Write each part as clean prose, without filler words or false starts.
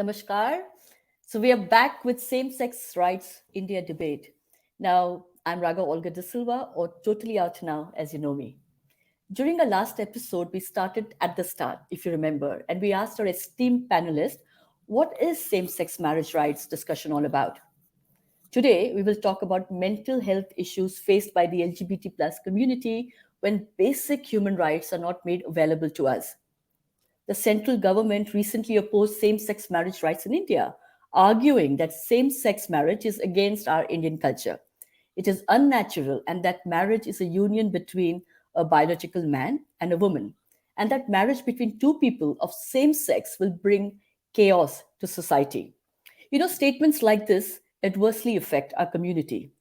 Namaskar. So we are back with same-sex rights India debate. Now, I'm Raga Olga de Silva, or totally out now, as you know me. During our last episode, we started at the start, if you remember, and we asked our esteemed panelists, what is same-sex marriage rights discussion all about? Today, we will talk about mental health issues faced by the LGBT plus community when basic human rights are not made available to us. The central government recently opposed same sex marriage rights in India, arguing that same sex marriage is against our Indian culture. It is unnatural, and that marriage is a union between a biological man and a woman, and that marriage between two people of same sex will bring chaos to society. Statements like this adversely affect our community.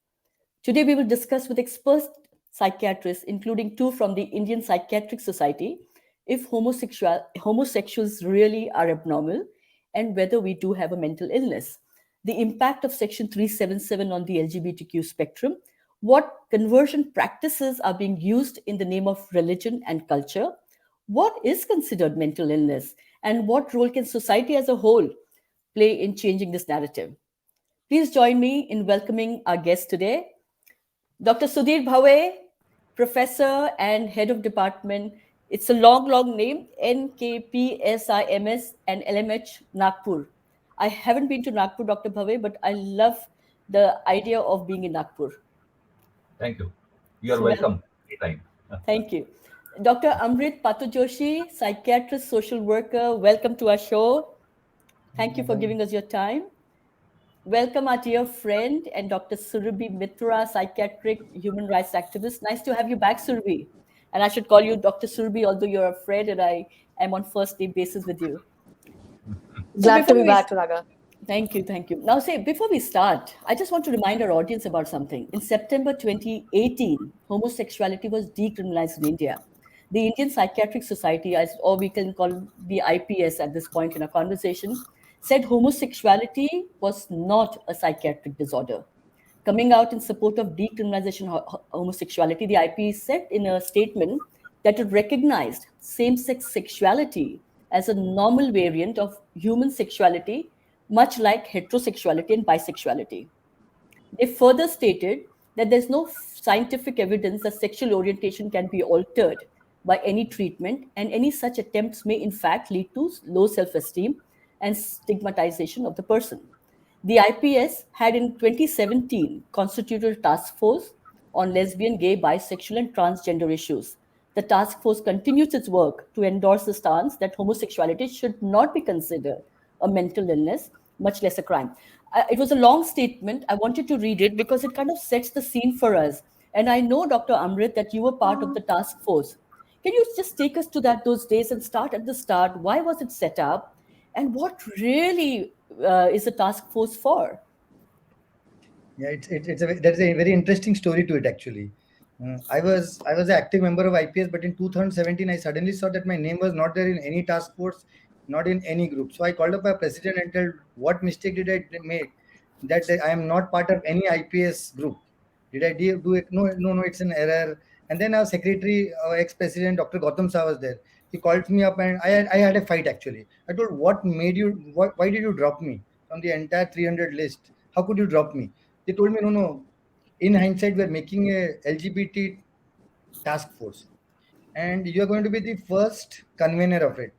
Today, we will discuss with expert psychiatrists, including two from the Indian Psychiatric Society, if homosexuals really are abnormal and whether we do have a mental illness, the impact of Section 377 on the LGBTQ spectrum, what conversion practices are being used in the name of religion and culture, what is considered mental illness, and what role can society as a whole play in changing this narrative. Please join me in welcoming our guest today. Dr. Sudhir Bhave, Professor and Head of Department. It's a long name, NKPSIMS and LMH Nagpur. I haven't been to Nagpur, Dr. Bhave, but I love the idea of being in Nagpur. Thank you. You are So, welcome anytime. Thank you. Dr. Amrit Pattojoshi, psychiatrist, social worker, welcome to our show. Thank you for giving us your time. Welcome, our dear friend and Dr. Surabhi Mitra, psychiatric human rights activist. Nice to have you back, Surabhi. And I should call you Dr. Surabhi, although you're a friend and I am on first name basis with you. Glad to be back, Raga. Thank you. Now, before we start, I just want to remind our audience about something. In September 2018, homosexuality was decriminalized in India. The Indian Psychiatric Society, or we can call the IPS at this point in our conversation, said homosexuality was not a psychiatric disorder. Coming out in support of decriminalization of homosexuality, the IPS said in a statement that it recognized same-sex sexuality as a normal variant of human sexuality, much like heterosexuality and bisexuality. They further stated that there's no scientific evidence that sexual orientation can be altered by any treatment, and any such attempts may in fact lead to low self-esteem and stigmatization of the person. The IPS had in 2017 constituted a task force on lesbian, gay, bisexual, and transgender issues. The task force continues its work to endorse the stance that homosexuality should not be considered a mental illness, much less a crime. It was a long statement. I wanted to read it because it kind of sets the scene for us. And I know, Dr. Amrit, that you were part of the task force. Can you just take us to those days and start at the start? Why was it set up? And what really is the task force for? Yeah, there's a very interesting story to it actually. I was an active member of IPS, but in 2017 I suddenly saw that my name was not there in any task force, not in any group. So I called up my president and told, what mistake did I make that I am not part of any IPS group? Did I do it? No, it's an error. And then our secretary, our ex-president, Dr. Gautam Saha was there. He called me up and I had a fight actually. I told, why did you drop me from the entire 300 list? How could you drop me? They told me, no. In hindsight, we're making a LGBT task force and you're going to be the first convener of it.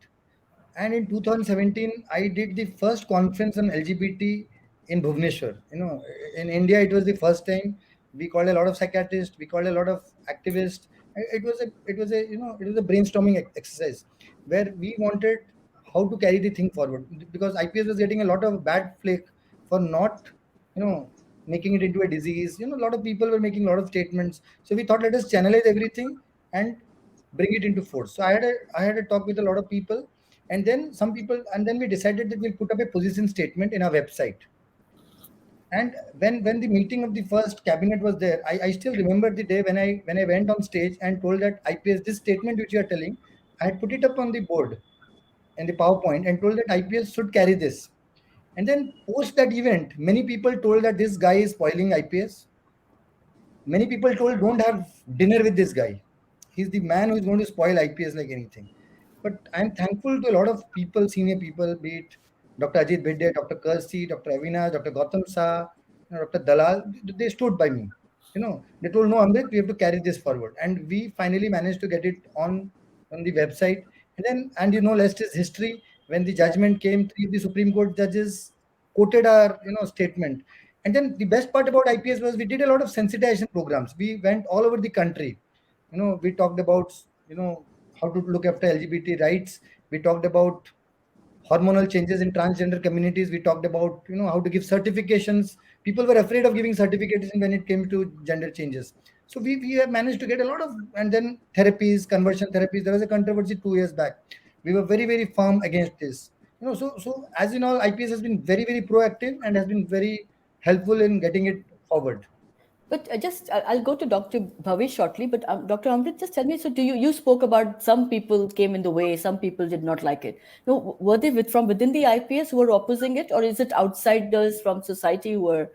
And in 2017, I did the first conference on LGBT in Bhubaneswar. In India, it was the first time. We called a lot of psychiatrists, we called a lot of activists. It was a brainstorming exercise where we wanted how to carry the thing forward, because IPS was getting a lot of bad flake for not, making it into a disease. A lot of people were making a lot of statements. So we thought, let us channelize everything and bring it into force. So I had a talk with a lot of people, and then we decided that we'll put up a position statement in our website. And when the meeting of the first cabinet was there, I still remember the day when I went on stage and told that IPS, this statement which you are telling, I had put it up on the board in the PowerPoint and told that IPS should carry this. And then post that event, many people told that this guy is spoiling IPS. Many people told, don't have dinner with this guy. He's the man who is going to spoil IPS like anything. But I'm thankful to a lot of people, senior people, be it Dr. Ajit Bidde, Dr. Kersi, Dr. Avinash, Dr. Gautam Shah, Dr. Dalal, they stood by me. They told, no, Amrit, we have to carry this forward. And we finally managed to get it on the website. And rest is history. When the judgment came, three of the Supreme Court judges quoted our, statement. And then the best part about IPS was we did a lot of sensitization programs. We went all over the country. We talked about, how to look after LGBT rights. We talked about hormonal changes in transgender communities. We talked about how to give certifications. People were afraid of giving certifications when it came to gender changes. So we have managed to get a lot of, and then therapies, conversion therapies. There was a controversy 2 years back. We were very, very firm against this. So as you know, IPS has been very, very proactive and has been very helpful in getting it forward. But I'll go to Dr. Bhave shortly. But Dr. Amrit, just tell me. So, you spoke about some people came in the way, some people did not like it. No, were they from within the IPS who were opposing it, or is it outsiders from society who were?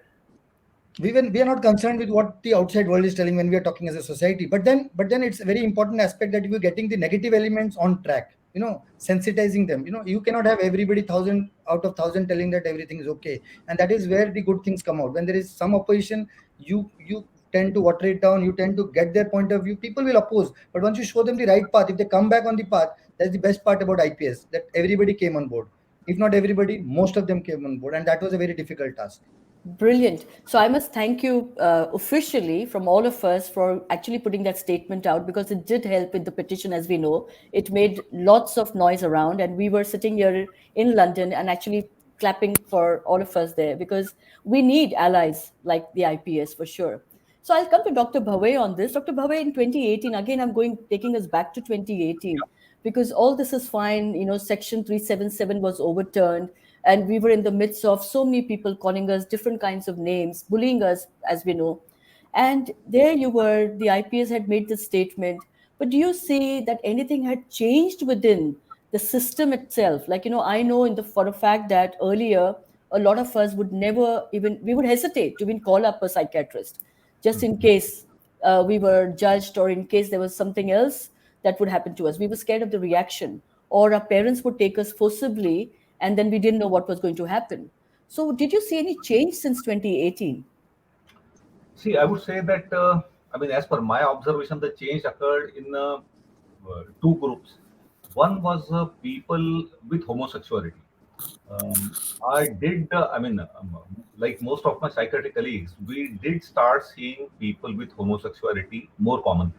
We are not concerned with what the outside world is telling when we are talking as a society. But then it's a very important aspect that you're getting the negative elements on track. Sensitizing them. You cannot have everybody 1,000 out of 1,000 telling that everything is okay, and that is where the good things come out. When there is some opposition, you tend to water it down. You tend to get their point of view. People will oppose, but once you show them the right path, if they come back on the path, that's the best part about IPS. That everybody came on board. If not everybody, most of them came on board, and that was a very difficult task. Brilliant. So I must thank you officially from all of us for actually putting that statement out, because it did help with the petition, as we know. It made lots of noise around, and we were sitting here in London and actually clapping for all of us there, because we need allies like the IPS for sure. So I'll come to Dr. Bhave on this. Dr. Bhave, in 2018, again, taking us back to 2018, because all this is fine. Section 377 was overturned, and we were in the midst of so many people calling us different kinds of names, bullying us, as we know. And there you were, the IPS had made this statement. But do you see that anything had changed within the system itself? Like, I know for a fact that earlier, a lot of us would never even, we would hesitate to even call up a psychiatrist, just in case we were judged, or in case there was something else that would happen to us. We were scared of the reaction, or our parents would take us forcibly, and then we didn't know what was going to happen. So, did you see any change since 2018? See, I would say that, as per my observation, the change occurred in two groups. One was people with homosexuality. I did, like most of my psychiatric colleagues, we did start seeing people with homosexuality more common,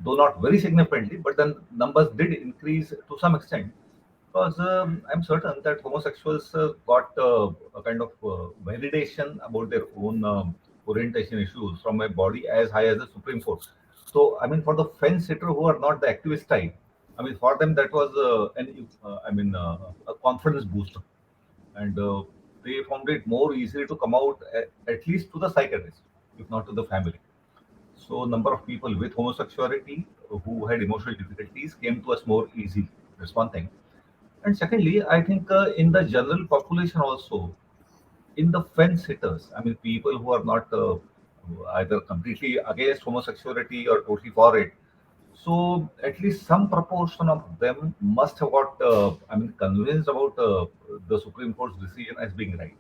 though not very significantly, but then numbers did increase to some extent, because I'm certain that homosexuals got a kind of validation about their own orientation issues from a body as high as the Supreme Court. So, for the fence sitter who are not the activist type, for them that was a confidence booster, and they found it more easy to come out at least to the psychiatrist, if not to the family. So, number of people with homosexuality who had emotional difficulties came to us more easily. That's one thing. And secondly, I think in the general population also, in the fence hitters, people who are not either completely against homosexuality or totally for it. So at least some proportion of them must have got, convinced about the Supreme Court's decision as being right.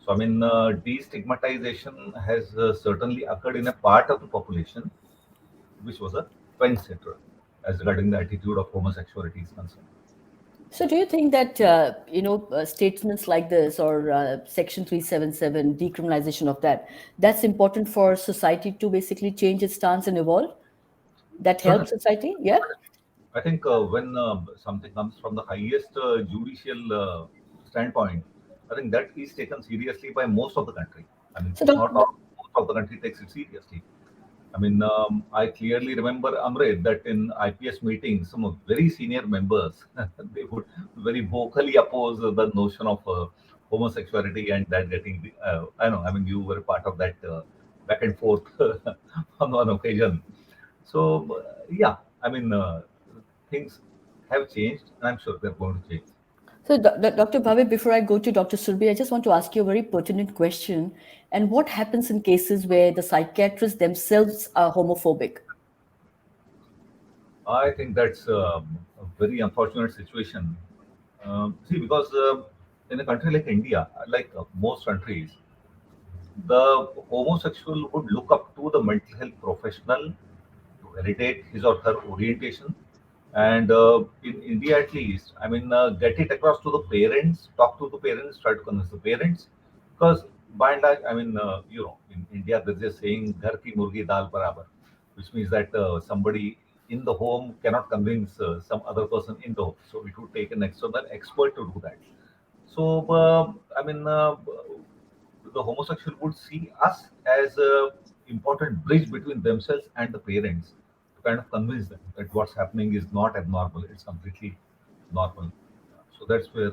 So destigmatization has certainly occurred in a part of the population, which was a fence hitter, as regarding the attitude of homosexuality is concerned. So, do you think that statements like this, or Section 377 decriminalization of that's important for society to basically change its stance and evolve? That helps Certainly. society, yeah. I think when something comes from the highest judicial standpoint, I think that is taken seriously by most of the country. So, If not all, most of the country takes it seriously. I clearly remember, Amrit, that in IPS meetings, some of very senior members they would very vocally oppose the notion of homosexuality, and that getting. I know. You were part of that back and forth on one occasion. So yeah, things have changed, and I'm sure they're going to change. So, Dr. Bhave, before I go to Dr. Surabhi, I just want to ask you a very pertinent question. And what happens in cases where the psychiatrists themselves are homophobic? I think that's a very unfortunate situation. See, because in a country like India, like most countries, the homosexual would look up to the mental health professional to validate his or her orientation. And in India, at least, I mean, get it across to the parents, talk to the parents, try to convince the parents. Because by and large, I mean, in India, there's a saying, Ghar ki murgi dal barabar, which means that somebody in the home cannot convince some other person in the home. So it would take an external expert to do that. So, I mean, the homosexual would see us as a important bridge between themselves and the parents to kind of convince them that what's happening is not abnormal; it's completely normal. So that's where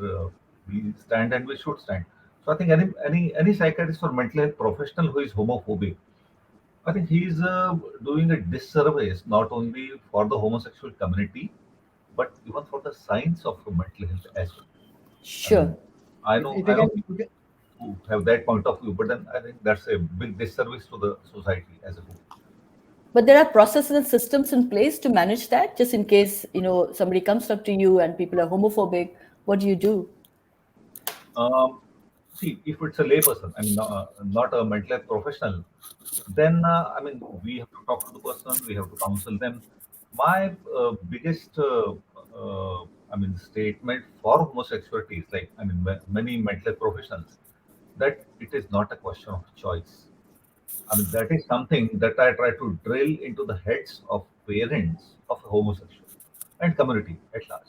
we stand, and we should stand. So I think any psychiatrist or mental health professional who is homophobic, I think he is doing a disservice not only for the homosexual community but even for the science of mental health as well. I mean, Sure. If I I know can, people who have that point of view, but then I think that's a big disservice to the society as a whole. But there are processes and systems in place to manage that, just in case, somebody comes up to you and people are homophobic. What do you do? Um, See, if it's a layperson, I mean, not a mental health professional, then I mean, we have to talk to the person, we have to counsel them. My biggest, I mean, statement for homosexuality is like, I mean, many mental health professionals, that it is not a question of choice. I mean, that is something that I try to drill into the heads of parents of homosexual and community at large.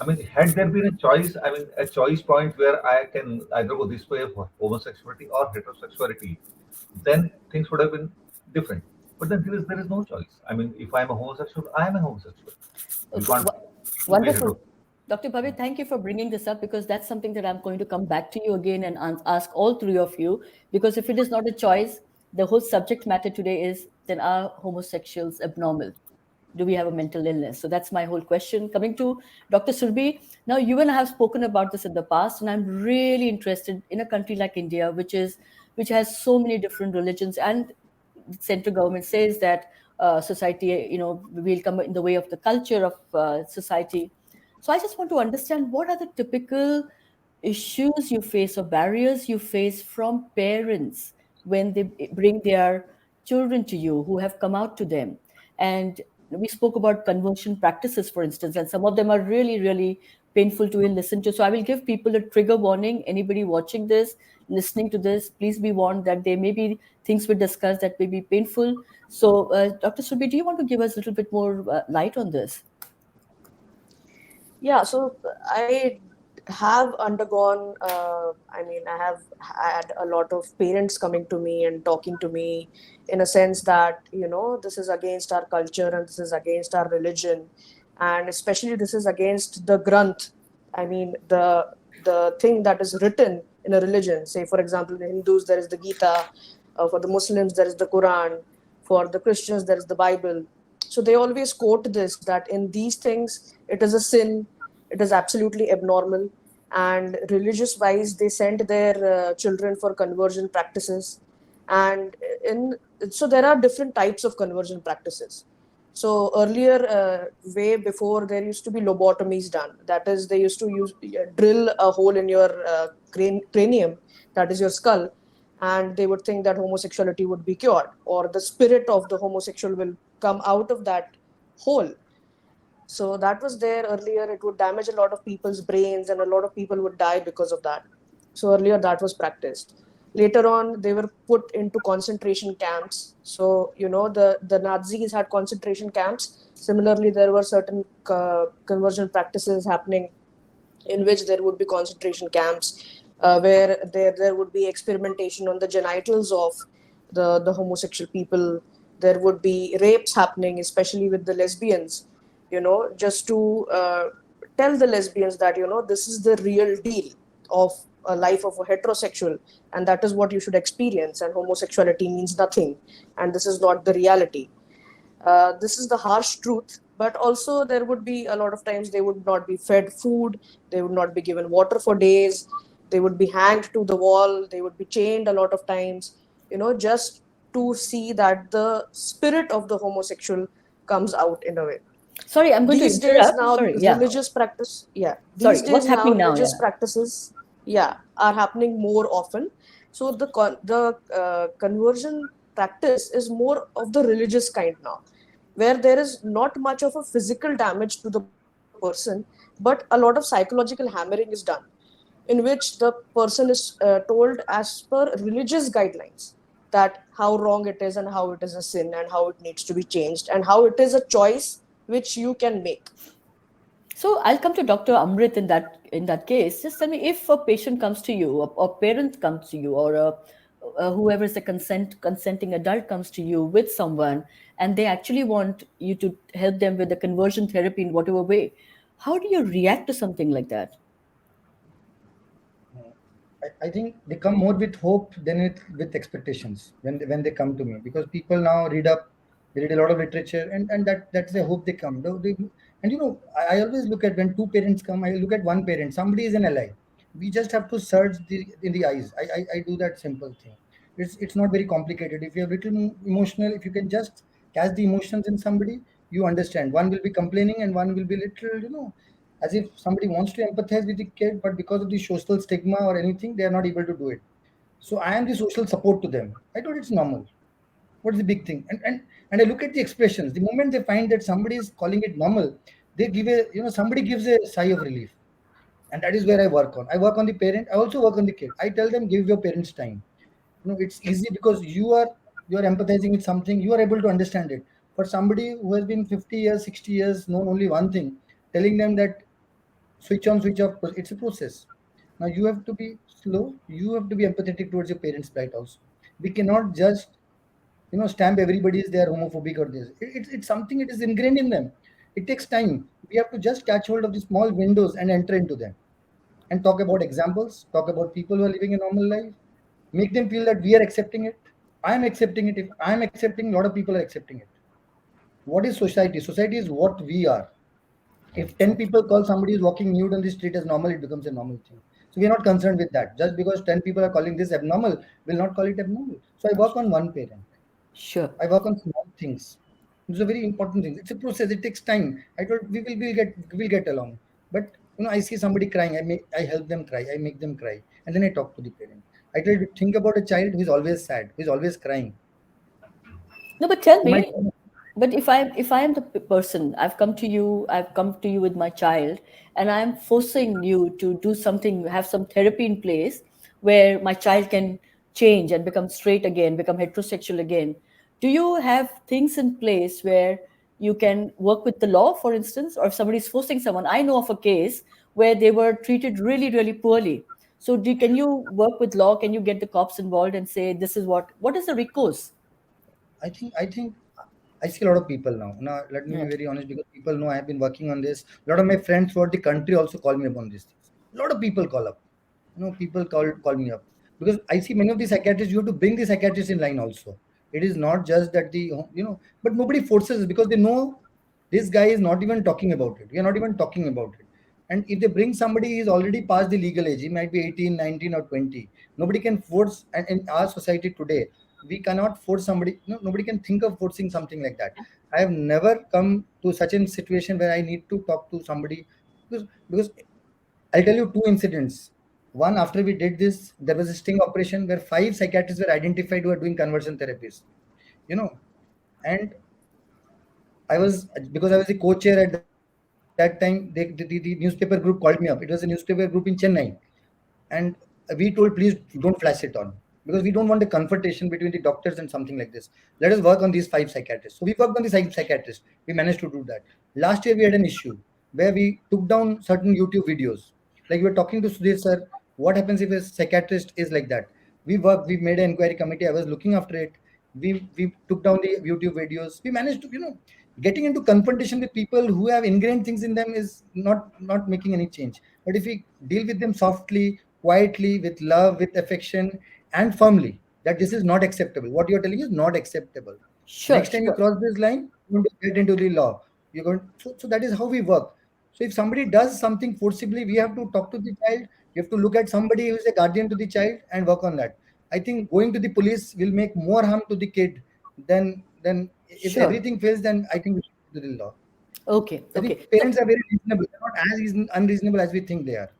I mean, had there been a choice, I mean, a choice point where I can either go this way for homosexuality or heterosexuality, then things would have been different. But then there is no choice. I mean, if I'm a homosexual, I am a homosexual. You Okay, can't to be a wonderful. hetero. Dr. Bhave, thank you for bringing this up, because that's something that I'm going to come back to you again and ask all three of you. Because if it is not a choice, the whole subject matter today is, then are homosexuals abnormal? Do we have a mental illness? So that's my whole question. Coming to Dr. Surbi, now you and I have spoken about this in the past, and I'm really interested in a country like India, which has so many different religions, and the central government says that society, will come in the way of the culture of society. So I just want to understand, what are the typical issues you face or barriers you face from parents when they bring their children to you who have come out to them. And we spoke about conversion practices, for instance, and some of them are really, really painful to listen to. So I will give people a trigger warning. Anybody watching this, listening to this, please be warned that there may be things we discuss that may be painful. So, Dr. Subi, do you want to give us a little bit more light on this? Yeah, so I have undergone, I have had a lot of parents coming to me and talking to me in a sense that, this is against our culture and this is against our religion. And especially this is against the Granth. I mean, the thing that is written in a religion. Say, for example, the Hindus, there is the Gita. For the Muslims, there is the Quran. For the Christians, there is the Bible. So they always quote this, that in these things, it is a sin, it is absolutely abnormal. And religious wise, they send their children for conversion practices. And in so there are different types of conversion practices. So earlier, way before, there used to be lobotomies done. That is, they used to drill a hole in your cranium, that is your skull, and they would think that homosexuality would be cured, or the spirit of the homosexual will come out of that hole. So that was there earlier. It would damage a lot of people's brains, and a lot of people would die because of that. So earlier that was practiced. Later on, they were put into concentration camps. So, the Nazis had concentration camps. Similarly, there were certain conversion practices happening in which there would be concentration camps, where there would be experimentation on the genitals of the homosexual people. There would be rapes happening, especially with the lesbians, just to tell the lesbians that, this is the real deal of a life of a heterosexual, and that is what you should experience, and homosexuality means nothing, and this is not the reality. This is the harsh truth, but also there would be a lot of times they would not be fed food, they would not be given water for days, they would be hanged to the wall, they would be chained a lot of times, just to see that the spirit of the homosexual comes out in a way. Sorry, I'm going to These days interrupt. now, Sorry, yeah. religious practice, yeah, Sorry, these what's days now happening now? religious Yeah. practices, yeah, are happening more often. So the conversion practice is more of the religious kind now, where there is not much of a physical damage to the person, but a lot of psychological hammering is done, in which the person is told as per religious guidelines that how wrong it is and how it is a sin and how it needs to be changed and how it is a choice which you can make. So I'll come to Dr. Amrit in that case. Just tell me, if a patient comes to you, or parent comes to you, or whoever is the consenting adult comes to you with someone, and they actually want you to help them with the conversion therapy in whatever way. How do you react to something like that? I think they come more with hope than with expectations when they come to me, because people now read up, they read a lot of literature, and that's the hope they come. And I always look at, when two parents come, I look at one parent. Somebody is an ally. We just have to search in the eyes. I do that simple thing. It's not very complicated. If you're a little emotional, if you can just catch the emotions in somebody, you understand. One will be complaining and one will be little, as if somebody wants to empathize with the kid, but because of the social stigma or anything, they are not able to do it. So I am the social support to them. I thought it's normal. What's the big thing? And I look at the expressions. The moment they find that somebody is calling it normal, they give somebody gives a sigh of relief. And that is where I work on. I work on the parent. I also work on the kid. I tell them, give your parents time. It's easy because you are empathizing with something. You are able to understand it. For somebody who has been 50 years, 60 years, known only one thing, telling them that switch on, switch off, it's a process. Now you have to be slow. You have to be empathetic towards your parents' plight also. We cannot just stamp everybody is there homophobic or this. It's something, it is ingrained in them. It takes time. We have to just catch hold of the small windows and enter into them, and talk about examples, talk about people who are living a normal life, make them feel that we are accepting it. I am accepting it. If I am accepting, a lot of people are accepting it. What is society? Society is what we are. If 10 people call somebody who's walking nude on the street as normal, it becomes a normal thing. So we are not concerned with that. Just because 10 people are calling this abnormal, we'll not call it abnormal. So I work on one parent. Sure. I work on small things. It's a very important thing. It's a process. It takes time. I told we'll get along. But I see somebody crying. I help them cry. I make them cry, and then I talk to the parent. I tell you, think about a child who is always sad, who is always crying. No, but tell You might. me, but if I am the person, I've come to you with my child, and I'm forcing you to do something, have some therapy in place where my child can change and become straight again, become heterosexual again. Do you have things in place where you can work with the law, for instance, or if somebody's forcing someone? I know of a case where they were treated really, really poorly. So can you work with law? Can you get the cops involved and say, this is what is the recourse? I think I see a lot of people now. Now, let me Yeah. be very honest, because people know I have been working on this. A lot of my friends throughout the country also call me upon these things. A lot of people call up. People call me up, because I see many of the psychiatrists. You have to bring the psychiatrists in line also. It is not just that but nobody forces it, because they know this guy is not even talking about it. We are not even talking about it. And if they bring somebody, he is already past the legal age. He might be 18, 19, or 20. Nobody can force. And in our society today, we cannot force somebody. Nobody can think of forcing something like that. I have never come to such a situation where I need to talk to somebody, because I'll tell you two incidents. One, after we did this, there was a sting operation where 5 psychiatrists were identified who were doing conversion therapies. You know, and I was, because I was the co-chair at that time. The newspaper group called me up. It was a newspaper group in Chennai, and we told, please don't flash it on, because we don't want a confrontation between the doctors and something like this. Let us work on these 5 psychiatrists. So we worked on the psychiatrists. We managed to do that. Last year we had an issue where we took down certain YouTube videos. Like, we were talking to Sudhir sir, what happens if a psychiatrist is like that? We made an inquiry committee. I was looking after it. We took down the YouTube videos. We managed to, getting into confrontation with people who have ingrained things in them is not making any change. But if we deal with them softly, quietly, with love, with affection, and firmly, that this is not acceptable. What you're telling is not acceptable. Sure, Next time you sure. cross this line, you're going to get into the law. You're going. So that is how we work. So if somebody does something forcibly, we have to talk to the child. We have to look at somebody who is a guardian to the child and work on that. I think going to the police will make more harm to the kid than if Sure. everything fails. Then I think we should go to the law. Okay, I think okay. So, parents are very reasonable. They're not as unreasonable as we think they are.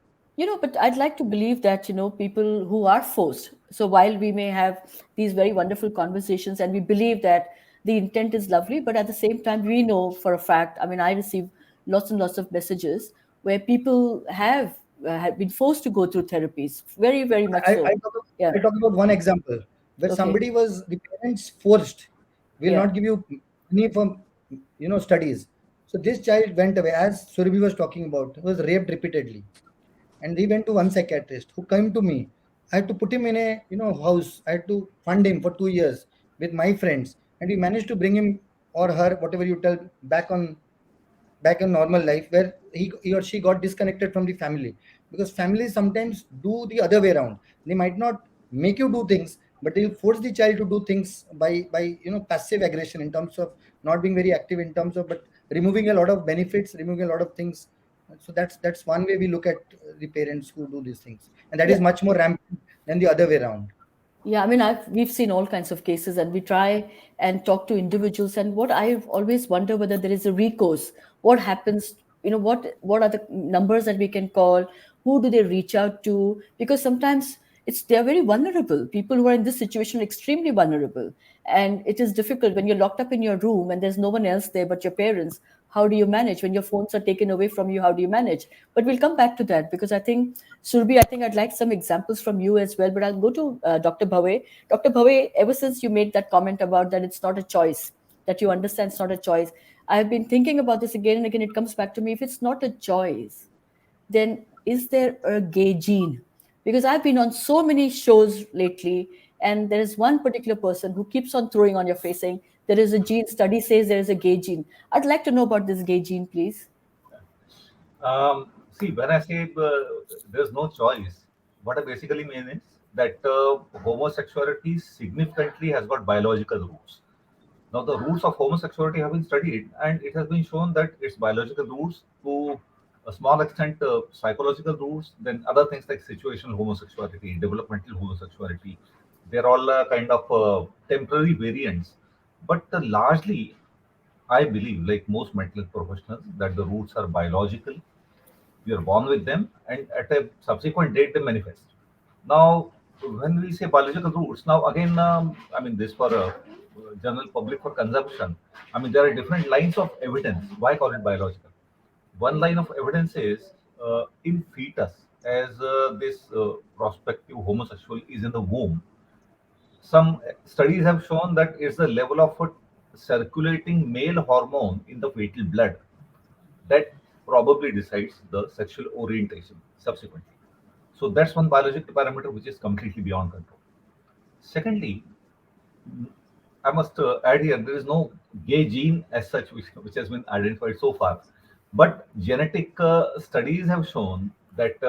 but I'd like to believe that, people who are forced. So while we may have these very wonderful conversations and we believe that the intent is lovely, but at the same time, we know for a fact, I mean, I receive lots and lots of messages where people have been forced to go through therapies, very, very much I, so. I, talk, Yeah. I talk about one example where Okay. somebody was, the parents forced, will Yeah. not give you money for, studies. So this child went away, as Surabhi was talking about, was raped repeatedly. And he went to one psychiatrist who came to me. I had to put him in a, house. I had to fund him for 2 years with my friends. And we managed to bring him or her, whatever you tell, back in normal life, where he or she got disconnected from the family, because families sometimes do the other way around. They might not make you do things, but they force the child to do things by passive aggression, in terms of not being very active, in terms of, but removing a lot of benefits, removing a lot of things. So that's one way we look at the parents who do these things, and that Yeah. is much more rampant than the other way around. Yeah, I mean, we've seen all kinds of cases, and we try and talk to individuals. And what I've always wonder whether there is a recourse. What happens? What are the numbers that we can call? Who do they reach out to? Because sometimes they're very vulnerable. People who are in this situation are extremely vulnerable, and it is difficult when you're locked up in your room and there's no one else there but your parents. How do you manage when your phones are taken away from you? How do you manage? But we'll come back to that, because I think, Surbi, I think I'd like some examples from you as well. But I'll go to Dr. Bhave. Dr. Bhave, ever since you made that comment about that it's not a choice, that you understand it's not a choice, I've been thinking about this again and again. It comes back to me. If it's not a choice, then is there a gay gene? Because I've been on so many shows lately, and there is one particular person who keeps on throwing on your face saying there is a gene, study says there is a gay gene. I'd like to know about this gay gene, please. See, when I say there's no choice, what I basically mean is that homosexuality significantly has got biological roots. Now, the roots of homosexuality have been studied, and it has been shown that its biological roots, to a small extent, psychological roots, then other things like situational homosexuality, developmental homosexuality, they're all kind of temporary variants. But largely, I believe, like most mental health professionals, that the roots are biological. We are born with them, and at a subsequent date, they manifest. Now, when we say biological roots, now again, I mean, this for general public for consumption. I mean, there are different lines of evidence. Why call it biological? One line of evidence is in fetus, as this prospective homosexual is in the womb. Some studies have shown that it's the level of a circulating male hormone in the fetal blood that probably decides the sexual orientation subsequently. So that's one biological parameter which is completely beyond control. Secondly, I must add here there is no gay gene as such which has been identified so far, but genetic studies have shown that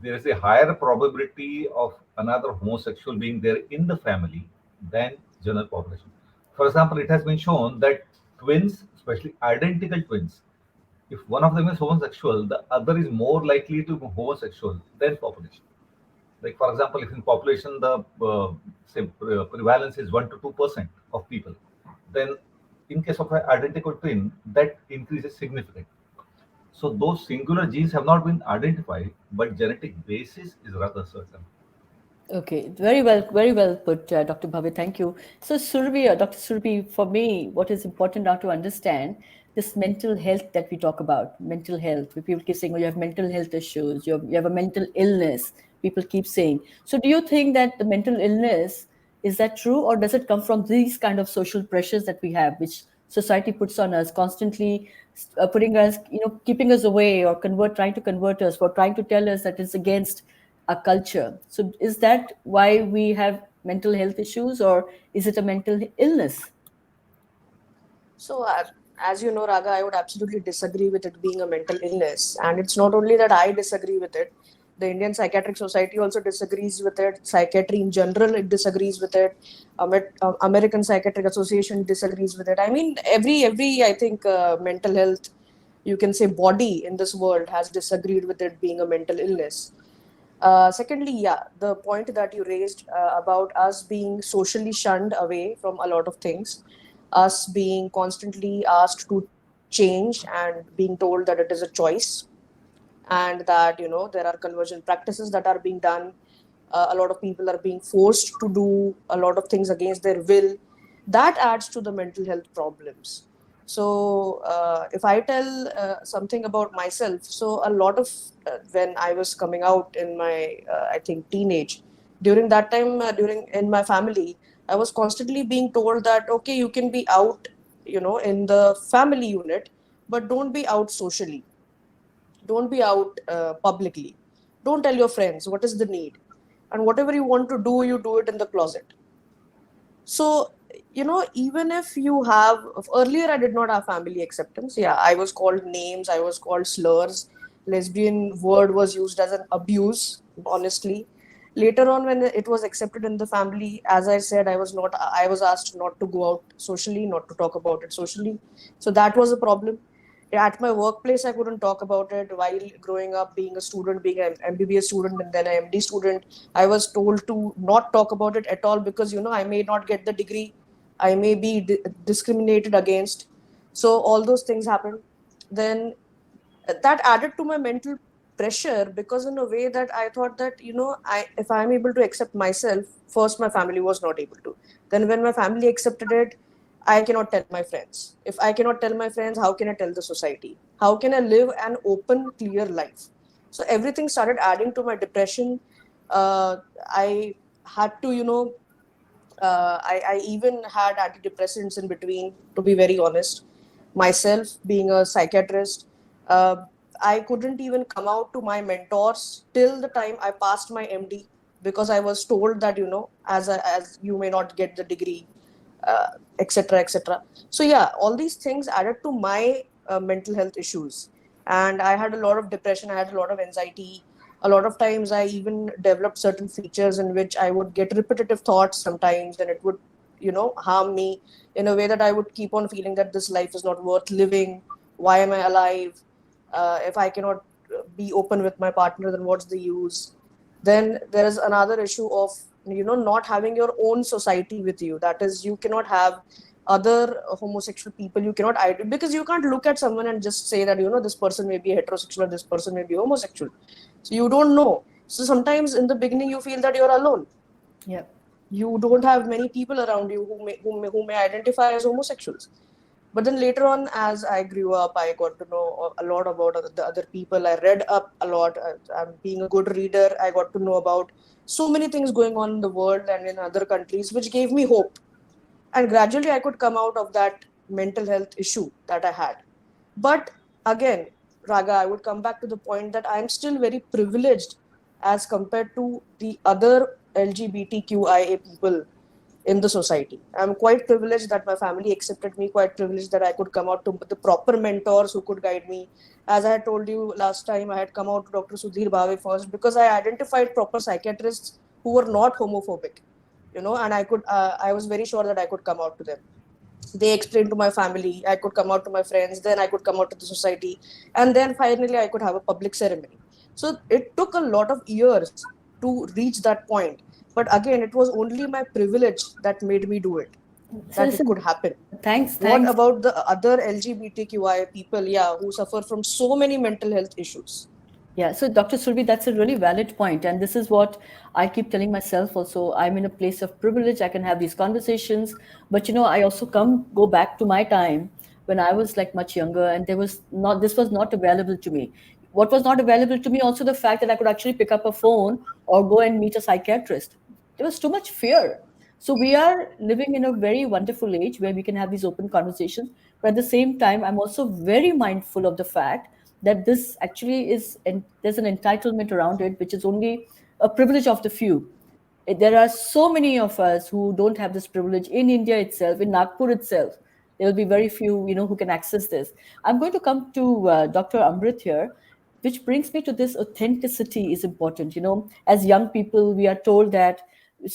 there is a higher probability of another homosexual being there in the family than general population. For example, it has been shown that twins, especially identical twins, if one of them is homosexual, the other is more likely to be homosexual than population. Like for example, if in population the say prevalence is 1 to 2% of people, then in case of an identical twin, that increases significantly. So those singular genes have not been identified, but genetic basis is rather certain. Okay, very well put, Dr. Bhave. Thank you. So, Dr. Surabhi, for me, what is important now to understand this mental health that we talk about, mental health. Where people keep saying, "Oh, you have mental health issues. You have a mental illness." People keep saying. So, do you think that the mental illness is that true, or does it come from these kind of social pressures that we have, which society puts on us constantly, putting us, keeping us away, or trying to convert us, or trying to tell us that it's against our culture. So is that why we have mental health issues, or is it a mental illness? So, as you know, Raga, I would absolutely disagree with it being a mental illness. And it's not only that I disagree with it, the Indian Psychiatric Society also disagrees with it. Psychiatry in general, it disagrees with it. American Psychiatric Association disagrees with it. I mean, every I think, mental health, you can say, body in this world has disagreed with it being a mental illness. Secondly, yeah, the point that you raised about us being socially shunned away from a lot of things, us being constantly asked to change and being told that it is a choice, and that there are conversion practices that are being done. A lot of people are being forced to do a lot of things against their will. That adds to the mental health problems. So if I tell something about myself, so a lot of when I was coming out in my I think teenage, during that time, during in my family, I was constantly being told that okay, you can be out in the family unit, but don't be out socially, don't be out publicly, don't tell your friends, what is the need, and whatever you want to do, you do it in the closet. So even if you have, earlier I did not have family acceptance. Yeah, I was called names, I was called slurs. Lesbian word was used as an abuse, honestly. Later on, when it was accepted in the family, as I said, I was asked not to go out socially, not to talk about it socially. So that was a problem. At my workplace, I couldn't talk about it. While growing up, being a student, being an MBBS student and then an MD student, I was told to not talk about it at all, because I may not get the degree, I may be discriminated against. So all those things happened. Then that added to my mental pressure, because in a way that I thought that if I'm able to accept myself, first my family was not able to. Then when my family accepted it, I cannot tell my friends. If I cannot tell my friends, how can I tell the society? How can I live an open, clear life? So everything started adding to my depression. I had to I even had antidepressants in between, to be very honest. Myself, being a psychiatrist, I couldn't even come out to my mentors till the time I passed my MD, because I was told that, as you may not get the degree, etc., etc. So, yeah, all these things added to my mental health issues. And I had a lot of depression, I had a lot of anxiety. A lot of times I even developed certain features in which I would get repetitive thoughts sometimes, and it would harm me in a way that I would keep on feeling that this life is not worth living. Why am I alive? If I cannot be open with my partner, then what's the use? Then there is another issue of not having your own society with you. That is, you cannot have other homosexual people, you cannot because you can't look at someone and just say that this person may be heterosexual or this person may be homosexual. So you don't know. So sometimes in the beginning you feel that you're alone. Yeah. You don't have many people around you who may identify as homosexuals. But then later on, as I grew up, I got to know a lot about the other people. I read up a lot. I'm being a good reader. I got to know about so many things going on in the world and in other countries, which gave me hope. And gradually I could come out of that mental health issue that I had. But again, Raga, I would come back to the point that I'm still very privileged as compared to the other LGBTQIA people in the society. I'm quite privileged that my family accepted me, quite privileged that I could come out to the proper mentors who could guide me. As I had told you last time, I had come out to Dr. Sudhir Bhave first, because I identified proper psychiatrists who were not homophobic, and I was very sure that I could come out to them. They explained to my family, I could come out to my friends, then I could come out to the society, and then finally I could have a public ceremony. So it took a lot of years to reach that point. But again, it was only my privilege that made me do it, So that it listen, could happen. thanks, What thanks. about the other LGBTQI people, yeah, who suffer from so many mental health issues? Yeah, so Dr. Surbi, that's a really valid point. And this is what I keep telling myself also. I'm in a place of privilege. I can have these conversations. But I also go back to my time when I was like much younger, and this was not available to me. What was not available to me, also the fact that I could actually pick up a phone or go and meet a psychiatrist. There was too much fear. So we are living in a very wonderful age where we can have these open conversations. But at the same time, I'm also very mindful of the fact that this actually and there's an entitlement around it, which is only a privilege of the few. There are so many of us who don't have this privilege in India itself, in Nagpur itself. There will be very few, who can access this. I'm going to come to Dr. Amrit here, which brings me to this authenticity is important. As young people, we are told that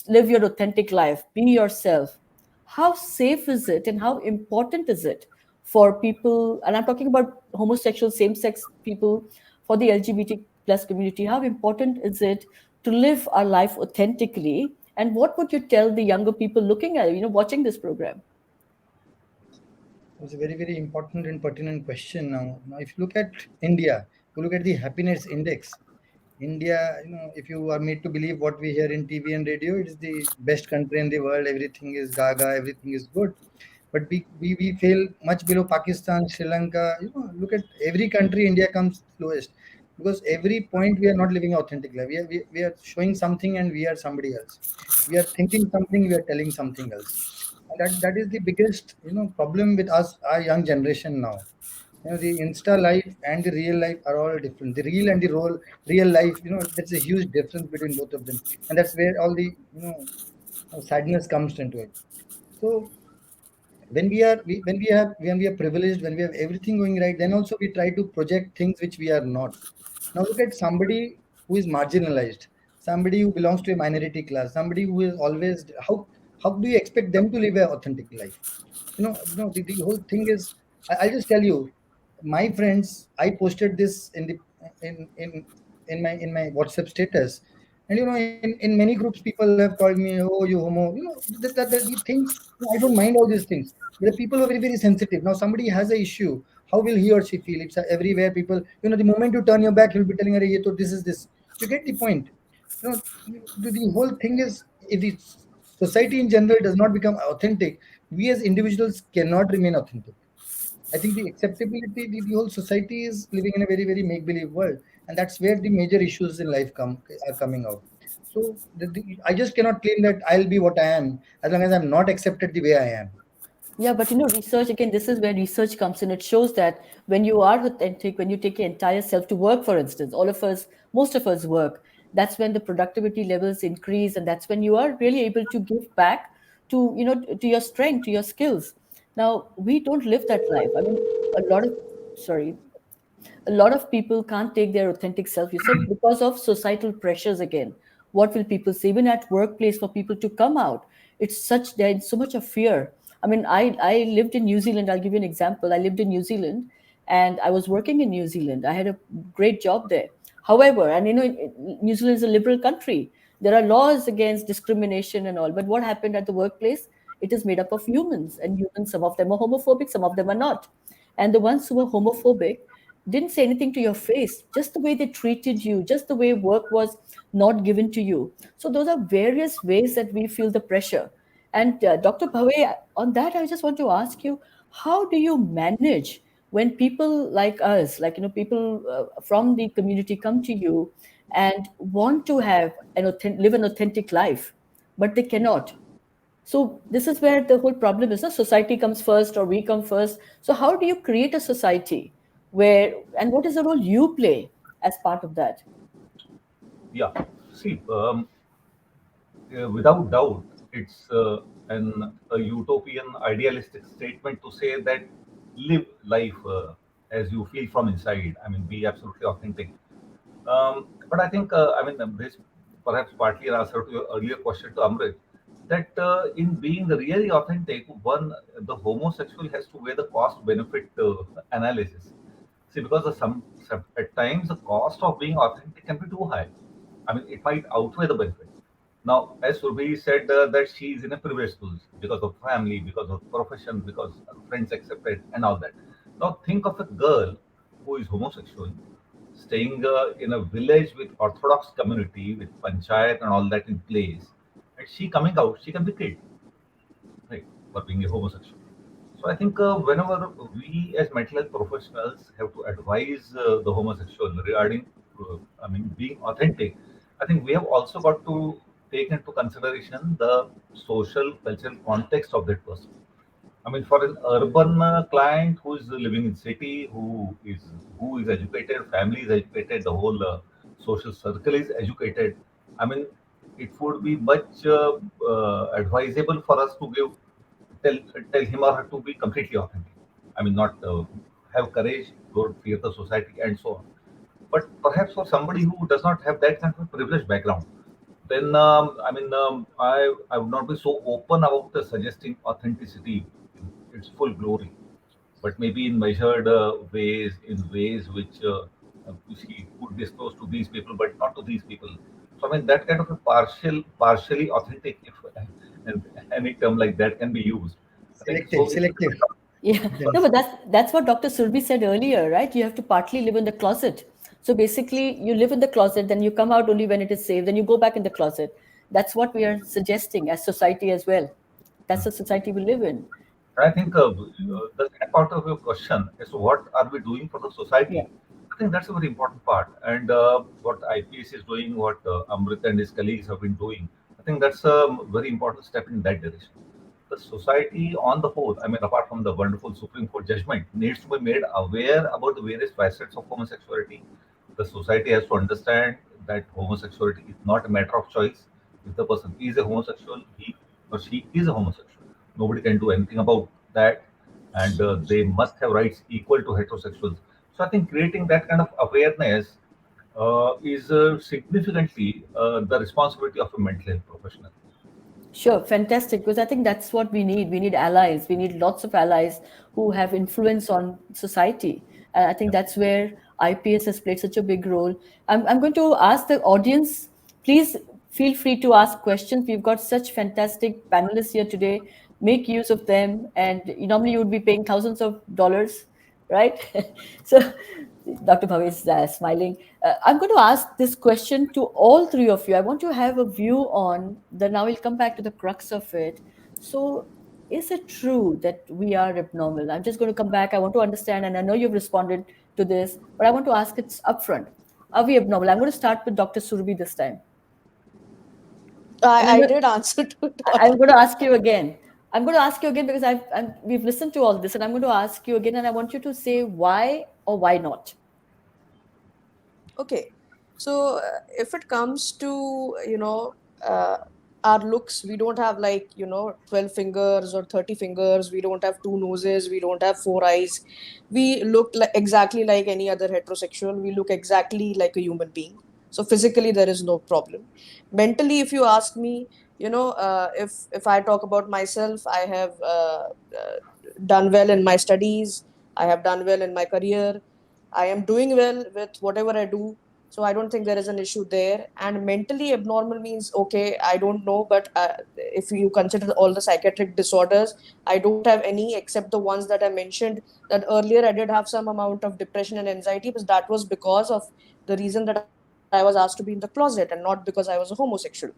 live your authentic life, be yourself. How safe is it and how important is it for people, and I'm talking about homosexual, same-sex people, for the LGBT plus community, how important is it to live our life authentically? And what would you tell the younger people looking at, watching this program? It's a very, very important and pertinent question now. Now, if you look at India, you look at the happiness index. India, if you are made to believe what we hear in TV and radio, it is the best country in the world. Everything is gaga, everything is good. But we fail much below Pakistan, Sri Lanka. Look at every country, India comes lowest because every point we are not living authentic life. We are showing something and we are somebody else. We are thinking something, we are telling something else. And that is the biggest problem with us, our young generation now. The Insta life and the real life are all different. The real and the real life, there's a huge difference between both of them, and that's where all the sadness comes into it. So when we are privileged, when we have everything going right, then also we try to project things which we are not. Now look at somebody who is marginalized, somebody who belongs to a minority class, somebody who is always how do you expect them to live an authentic life? The whole thing is, I'll just tell you, my friends, I posted this in in in my WhatsApp status, and in many groups people have called me, oh, you homo, that the things. I don't mind all these things. The people are very, very sensitive. Now somebody has a issue, how will he or she feel? It's everywhere. People, the moment you turn your back, you'll be telling her, "Ye to this is this." You get the point. The whole thing is, if the society in general does not become authentic, we as individuals cannot remain authentic. I think the acceptability, the whole society is living in a very, very make-believe world, and that's where the major issues in life are coming out. So I just cannot claim that I'll be what I am as long as I'm not accepted the way I am. Yeah, but research again, this is where research comes in. It shows that when you are authentic, when you take your entire self to work, for instance, all of us, most of us work, that's when the productivity levels increase, and that's when you are really able to give back to, to your strength, to your skills. Now, we don't live that life. I mean, a lot of, sorry, a lot of people can't take their authentic self, you said, because of societal pressures again. What will people say? Even at workplace, for people to come out, there's so much of fear. I mean, I lived in New Zealand. I'll give you an example. I lived in New Zealand, and I was working in New Zealand. I had a great job there. However, and New Zealand is a liberal country. There are laws against discrimination and all. But what happened at the workplace? It is made up of humans, and humans, some of them are homophobic, some of them are not. And the ones who were homophobic didn't say anything to your face, just the way they treated you, just the way work was not given to you. So those are various ways that we feel the pressure. And Dr. Bhave, on that, I just want to ask you, how do you manage when people like us, like, people from the community come to you and want to live an authentic life, but they cannot? So this is where the whole problem is. No? Society comes first or we come first. So how do you create a society and what is the role you play as part of that? Yeah. See, without doubt, it's a utopian, idealistic statement to say that live life as you feel from inside. I mean, be absolutely authentic. But I think, this perhaps partly an answer to your earlier question to Amrit, that in being really authentic, the homosexual has to weigh the cost benefit analysis. See, because at times the cost of being authentic can be too high. I mean, it might outweigh the benefit. Now, as Surabhi said, that she is in a privileged position because of family, because of profession, because friends accepted, and all that. Now, think of a girl who is homosexual, staying in a village with Orthodox community, with panchayat and all that in place, and she coming out, she can be killed, right, for being a homosexual. So I think whenever we as mental health professionals have to advise the homosexual regarding, being authentic, I think we have also got to take into consideration the social cultural context of that person. I mean, for an urban client who is living in city, who is educated, family is educated, the whole social circle is educated. I mean, it would be much advisable for us to tell tell him or her to be completely authentic. I mean, not have courage, don't fear the society, and so on. But perhaps for somebody who does not have that kind of a privileged background, then I would not be so open about suggesting authenticity in its full glory, but maybe in measured ways, in ways which she could disclose to these people, but not to these people. So I mean that kind of a partially authentic, if and any term like that can be used. I think Selective, so. It's selective. Yeah, no, but that's what Dr. Surbi said earlier, right? You have to partly live in the closet. So basically, you live in the closet, then you come out only when it is safe, then you go back in the closet. That's what we are suggesting as society as well. That's the society we live in. I think the second part of your question is what are we doing for the Yeah, society? I think that's a very important part. And what IPS is doing, what Amrit and his colleagues have been doing, I think that's a very important step in that direction. The society on the whole, I mean, apart from the wonderful Supreme Court judgment, needs to be made aware about the various facets of homosexuality. The society has to understand that homosexuality is not a matter of choice. If the person is a homosexual, he or she is a homosexual. Nobody can do anything about that, and they must have rights equal to heterosexuals. So I think creating that kind of awareness is significantly the responsibility of a mental health professional. sure, fantastic. Because I think that's what we need. We need allies. We need lots of allies who have influence on society. And I think that's where IPS has played such a big role. I'm going to ask the audience, please feel free to ask questions. We've got such fantastic panelists here today. Make use of them. And normally you would be paying thousands of dollars, right? So Dr. Bhave is smiling. I'm going to ask this question to all three of you. I want to have a view on the, now we'll come back to the crux of it. So, is it true that we are abnormal? I'm just going to come back. I want to understand, and I know you've responded to this, but I want to ask it upfront. Are we abnormal? I'm going to start with Dr. Surabhi this time. And I did answer to it I'm going already. to ask you again. I'm going to ask you again because we've listened to all this, and I'm going to ask you again, and I want you to say why or why not. Okay, so if it comes to our looks, we don't have like 12 fingers or 30 fingers. We don't have two noses. We don't have four eyes. We look like exactly like any other heterosexual. We look exactly like a human being. So physically, there is no problem. Mentally, if you ask me, if I talk about myself, I have done well in my studies. I have done well in my career. I am doing well with whatever I do. So I don't think there is an issue there. And mentally abnormal means, okay, I don't know, but if you consider all the psychiatric disorders, I don't have any except the ones that I mentioned. That earlier I did have some amount of depression and anxiety, but that was because of the reason that I was asked to be in the closet and not because I was a homosexual.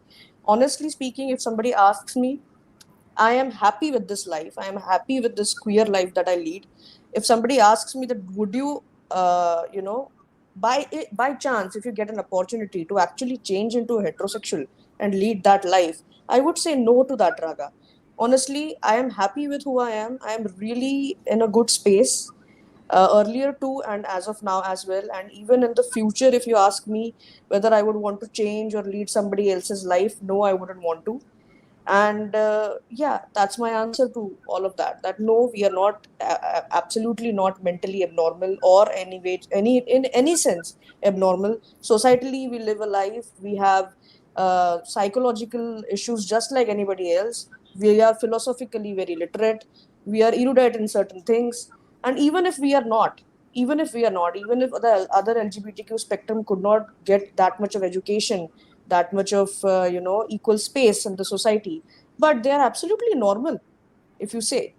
Honestly speaking, if somebody asks me, I am happy with this life. I am happy with this queer life that I lead. If somebody asks me that, would you, by chance, if you get an opportunity to actually change into a heterosexual and lead that life, I would say no to that, Raga. Honestly, I am happy with who I am. I am really in a good space. Earlier too, and as of now as well, and even in the future, if you ask me whether I would want to change or lead somebody else's life, no, I wouldn't want to. And yeah, that's my answer to all of that, that no, we are not absolutely not mentally abnormal or any way, any in any sense abnormal. Societally, we live a life, we have psychological issues just like anybody else. We are philosophically very literate, we are erudite in certain things. And even if the other LGBTQ spectrum could not get that much of education, that much of equal space in the society, but they are absolutely normal, if you say,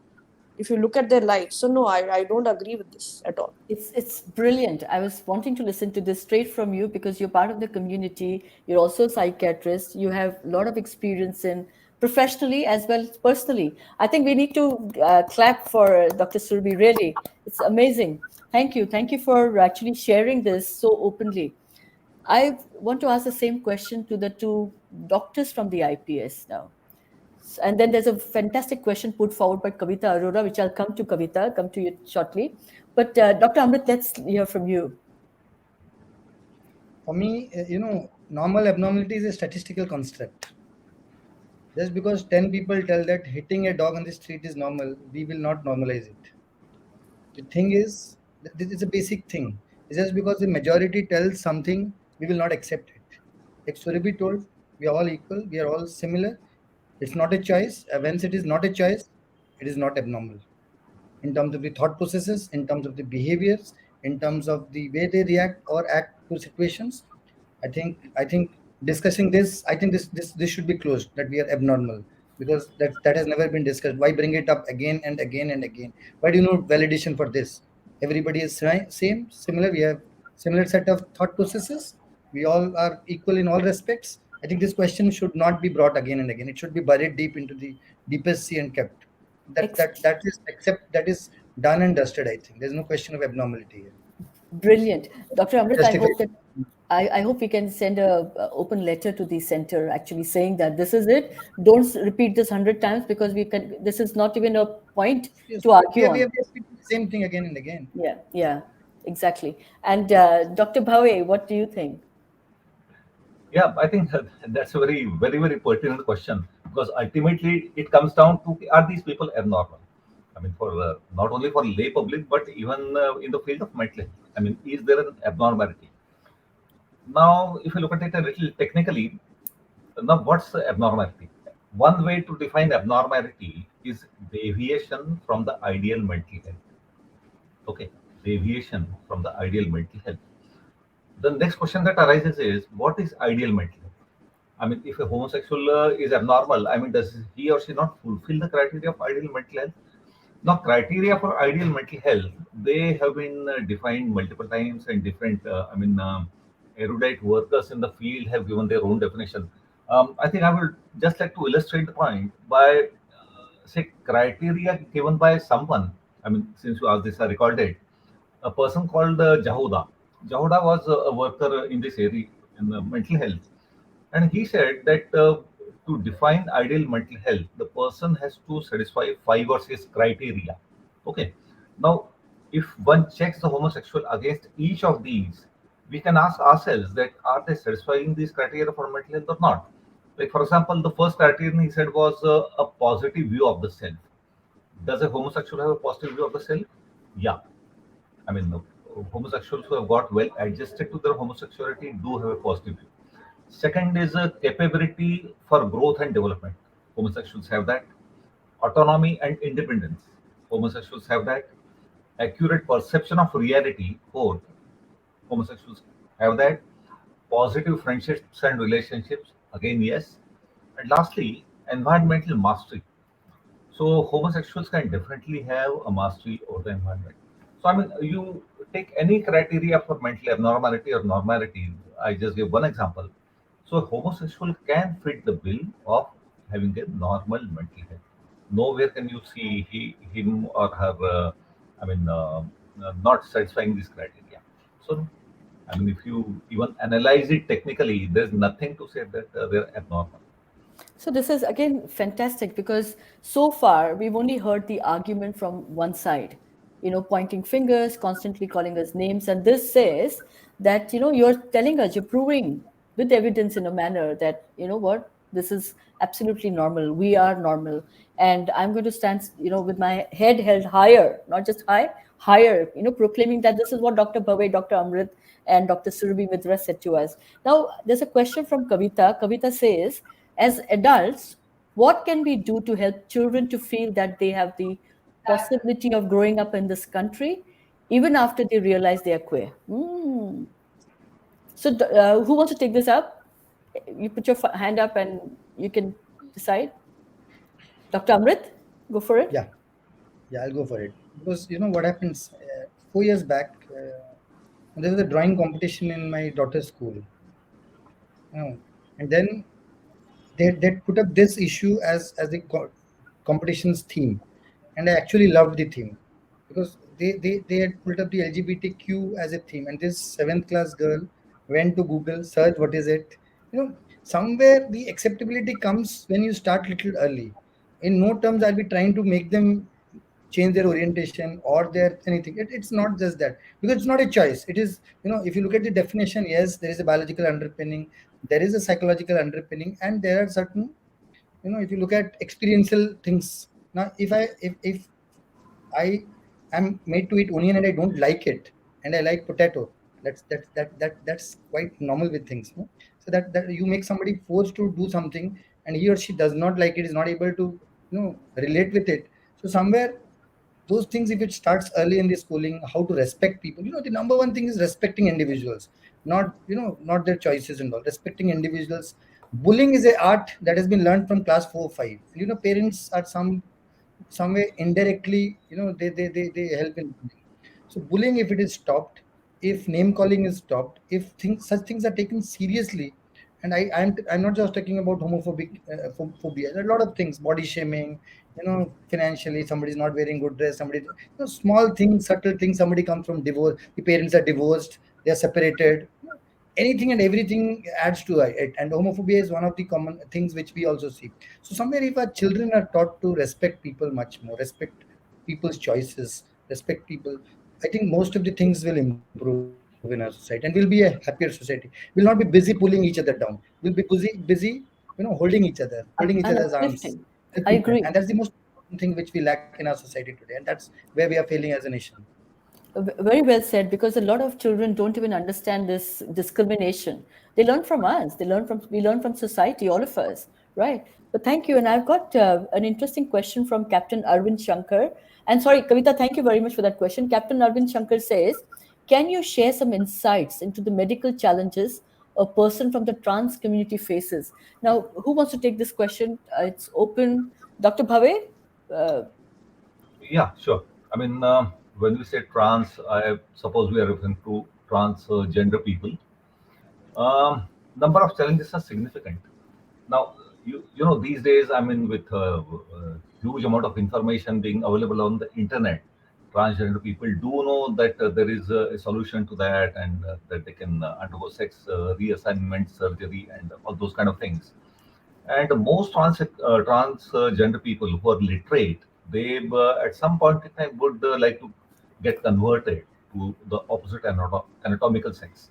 if you look at their lives. So no, I don't agree with this at all. It's brilliant. I was wanting to listen to this straight from you because you're part of the community. You're also a psychiatrist. You have a lot of experience in professionally as well as personally. I think we need to clap for Dr. Surbi. Really, it's amazing. Thank you. Thank you for actually sharing this so openly. I want to ask the same question to the two doctors from the IPS now. And then there's a fantastic question put forward by Kavita Arora, which I'll come to Kavita, come to you shortly. But Dr. Amrit, let's hear from you. For me, normal abnormality is a statistical construct. Just because 10 people tell that hitting a dog on the street is normal, we will not normalize it. The thing is, this is a basic thing. It's just because the majority tells something, we will not accept it. Like Surabhi told, we are all equal, we are all similar. It's not a choice. Once it is not a choice, it is not abnormal. In terms of the thought processes, in terms of the behaviors, in terms of the way they react or act to situations, I think discussing this, I think this should be closed, that we are abnormal. because that has never been discussed. Why bring it up again and again and again? Why do you need validation for this? Everybody is same, similar. We have similar set of thought processes. We all are equal in all respects. I think this question should not be brought again and again. It should be buried deep into the deepest sea and kept. That is accept, that is done and dusted. I think there's no question of abnormality here. Brilliant. Dr. Amrit, I Justify. hope that I hope we can send a open letter to the center actually saying that this is it. Don't repeat this 100 times because we can. This is not even a point Yes, to argue we on. have the same thing again and again. Yeah, yeah, exactly. And Dr. Bhave, what do you think? Yeah, I think that's a very pertinent question, because ultimately it comes down to, are these people abnormal? I mean, for not only for lay public, but even in the field of mental health. I mean, is there an abnormality? Now, if you look at it a little technically, now what's the abnormality? One way to define abnormality is deviation from the ideal mental health. Okay, deviation from the ideal mental health. The next question that arises is, what is ideal mental health? I mean, if a homosexual is abnormal, I mean, does he or she not fulfill the criteria of ideal mental health? Now, criteria for ideal mental health, they have been defined multiple times, and different, erudite workers in the field have given their own definition. I think I would just like to illustrate the point by, say, criteria given by someone. I mean, since you asked this, I recorded a person called Jahoda. Jahoda was a worker in this area in mental health, and he said that to define ideal mental health, the person has to satisfy 5 or 6 criteria. Okay. Now, if one checks the homosexual against each of these, we can ask ourselves that, are they satisfying these criteria for mental health or not? Like, for example, the first criterion he said was a positive view of the self. Does a homosexual have a positive view of the self? Yeah. I mean, the homosexuals who have got well adjusted to their homosexuality do have a positive view. Second is a capability for growth and development. Homosexuals have that. Autonomy and independence. Homosexuals have that. Accurate perception of reality. Both homosexuals have that. Positive friendships and relationships. Again, yes. And lastly, environmental mastery. So homosexuals can definitely have a mastery over the environment. So I mean, you take any criteria for mental abnormality or normality. I just give one example. So a homosexual can fit the bill of having a normal mental health. Nowhere can you see him or her, I mean, not satisfying this criteria. So I mean, if you even analyze it technically, there's nothing to say that they're abnormal. So this is again fantastic because so far we've only heard the argument from one side, pointing fingers, constantly calling us names. And this says that, you're telling us, you're proving with evidence in a manner that, what, this is absolutely normal. We are normal. And I'm going to stand, with my head held higher, not just high, higher, proclaiming that this is what Dr. Bhave, Dr. Amrit, and Dr. Surabhi Mitra said to us. Now, there's a question from Kavita. Kavita says, as adults, what can we do to help children to feel that they have the possibility of growing up in this country, even after they realize they are queer? So, who wants to take this up? You put your hand up and you can decide. Dr. Amrit, go for it. Yeah, I'll go for it. Because you know what happens, 4 years back, there was a drawing competition in my daughter's school. And then they put up this issue as the competition's theme, and I actually loved the theme because they had put up the LGBTQ as a theme, and this seventh class girl went to Google, search what is it. Somewhere the acceptability comes when you start little early. In no terms I'll be trying to make them change their orientation or their anything. It's not just that, because it's not a choice. It is, if you look at the definition, yes, there is a biological underpinning, there is a psychological underpinning, and there are certain, if you look at experiential things. Now if I am made to eat onion and I don't like it, and I like potato, that's quite normal with things, no? So that you make somebody forced to do something, and he or she does not like it, is not able to relate with it. So somewhere those things, if it starts early in the schooling, how to respect people, the number one thing is respecting individuals, not their choices and all, respecting individuals, Bullying is a art that has been learned from class 4 or 5. Parents are some way indirectly, they help in bullying. So bullying, if it is stopped, if name calling is stopped, if such things are taken seriously, and I'm not just talking about homophobic phobia. There are a lot of things, body shaming, financially somebody's not wearing good dress, somebody, small things, subtle things. Somebody comes from divorce, the parents are divorced, they are separated. Anything and everything adds to it, and homophobia is one of the common things which we also see. So somewhere, if our children are taught to respect people much more, respect people's choices, respect people, I think most of the things will improve in our society, and we'll be a happier society. We'll not be busy pulling each other down. We'll be busy, holding each other, holding each And other's arms, uplifting. I helping them. And agree. that's the most important thing which we lack in our society today, and that's where we are failing as a nation. Very well said, because a lot of children don't even understand this discrimination. They learn from us. We learn from society, all of us, right? But thank you. And I've got an interesting question from Captain Arvind Shankar. And sorry, Kavita, thank you very much for that question. Captain Arvind Shankar says, can you share some insights into the medical challenges a person from the trans community faces? Now, who wants to take this question? It's open. Dr. Bhave? Uh, Yeah, sure. I mean, when we say trans, I suppose we are referring to transgender people. Number of challenges are significant. Now, these days, I mean, with huge amount of information being available on the internet, transgender people do know that there is a solution to that, and that they can undergo sex reassignment surgery and all those kind of things. And most transgender people who are literate, they at some point in time would like to get converted to the opposite anatomical sex.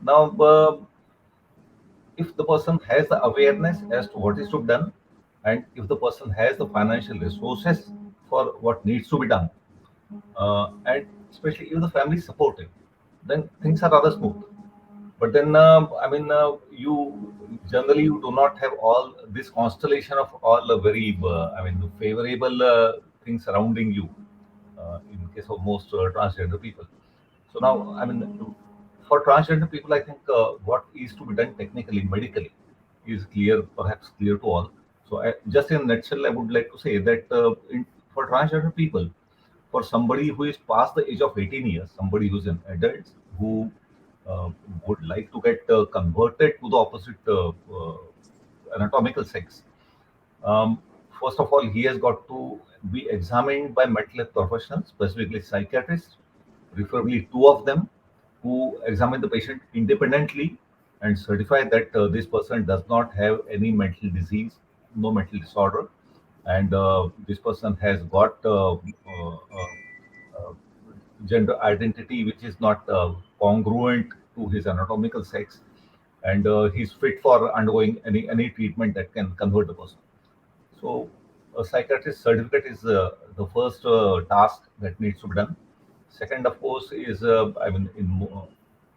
Now, if the person has the awareness as to what is to be done, and if the person has the financial resources for what needs to be done, and especially if the family is supportive, then things are rather smooth. But then, I mean, you generally you do not have all this constellation of all the very, I mean, favorable things surrounding you. In case of most transgender people. So now, I mean, for transgender people, I think what is to be done technically, medically, is clear, perhaps clear to all. So, just in a nutshell, I would like to say that for transgender people, for somebody who is past the age of 18 years, somebody who's an adult who uh, would like to get converted to the opposite anatomical sex, um, first of all, he has got to be examined by mental health professionals, specifically psychiatrists, preferably two of them, who examine the patient independently and certify that this person does not have any mental disease, no mental disorder, and this person has got uh, gender identity which is not congruent to his anatomical sex, and he's fit for undergoing any treatment that can convert the person. So, a psychiatrist certificate is the first task that needs to be done. Second, of course, is I mean, in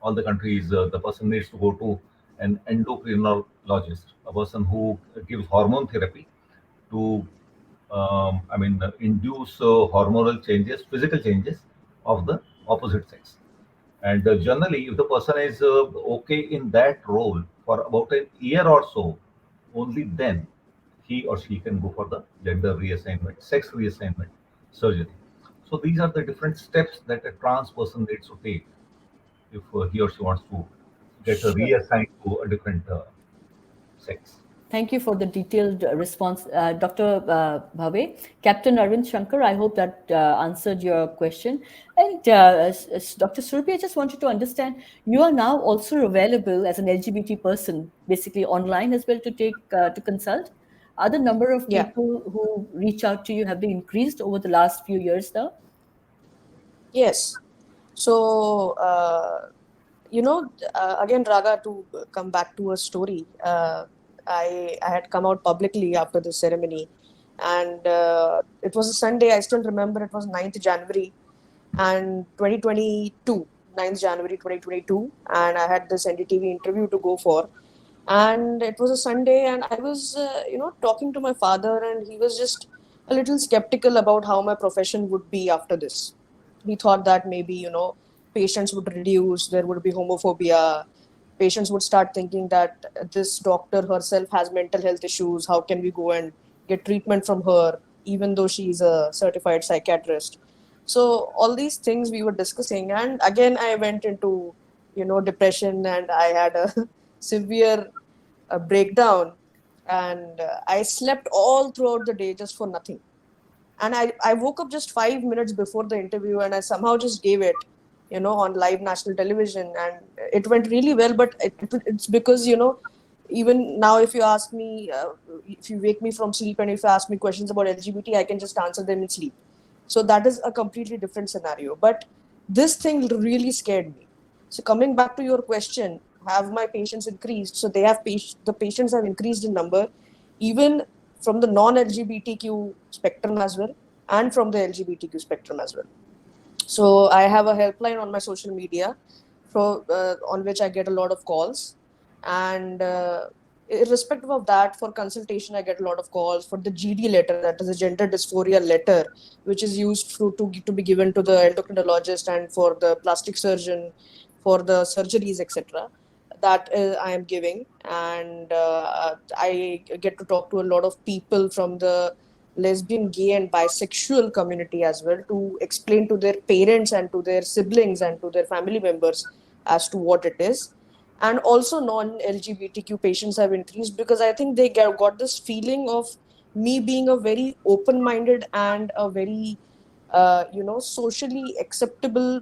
all the countries, the person needs to go to an endocrinologist, a person who gives hormone therapy to, I mean, induce hormonal changes, physical changes of the opposite sex. And generally, if the person is okay in that role for about a year or so, only then he or she can go for the gender reassignment, sex reassignment surgery. So these are the different steps that a trans person needs to take if he or she wants to get sure. reassigned to a different sex. Thank you for the detailed response, Dr. Bhave. Captain Arvind Shankar, I hope that answered your question. And Dr. Surabhi, I just wanted to understand, you are now also available as an LGBT person, basically online as well, to take to consult. Are the number of Yeah. people who reach out to you have been increased over the last few years now? Yes. So, again, Raga, to come back to a story, I had come out publicly after the ceremony, and it was a Sunday. I still remember it was 9th January, and 2022, 9th January 2022, and I had this NDTV interview to go for, and it was a Sunday, and I was, talking to my father, and he was just a little skeptical about how my profession would be after this. He thought that maybe, patients would reduce, there would be homophobia, patients would start thinking that this doctor herself has mental health issues. How can we go and get treatment from her, even though she's a certified psychiatrist? So all these things we were discussing, and again I went into, depression, and I had a severe breakdown, and I slept all throughout the day just for nothing. And I woke up just 5 minutes before the interview, and I somehow just gave it, on live national television, and it went really well. But it's because, even now, if you ask me, if you wake me from sleep and if you ask me questions about LGBT, I can just answer them in sleep. So that is a completely different scenario. But this thing really scared me. So coming back to your question, have my patients increased? So the patients have increased in number, even from the non-LGBTQ spectrum as well, and from the LGBTQ spectrum as well. So I have a helpline on my social media, on which I get a lot of calls, and irrespective of that, for consultation I get a lot of calls. For the GD letter, that is a gender dysphoria letter, which is used to be given to the endocrinologist and for the plastic surgeon for the surgeries, etc. That I am giving, and I get to talk to a lot of people from the lesbian, gay, and bisexual community as well, to explain to their parents and to their siblings and to their family members as to what it is. And also non-LGBTQ patients have increased, because I think they got this feeling of me being a very open-minded and a very socially acceptable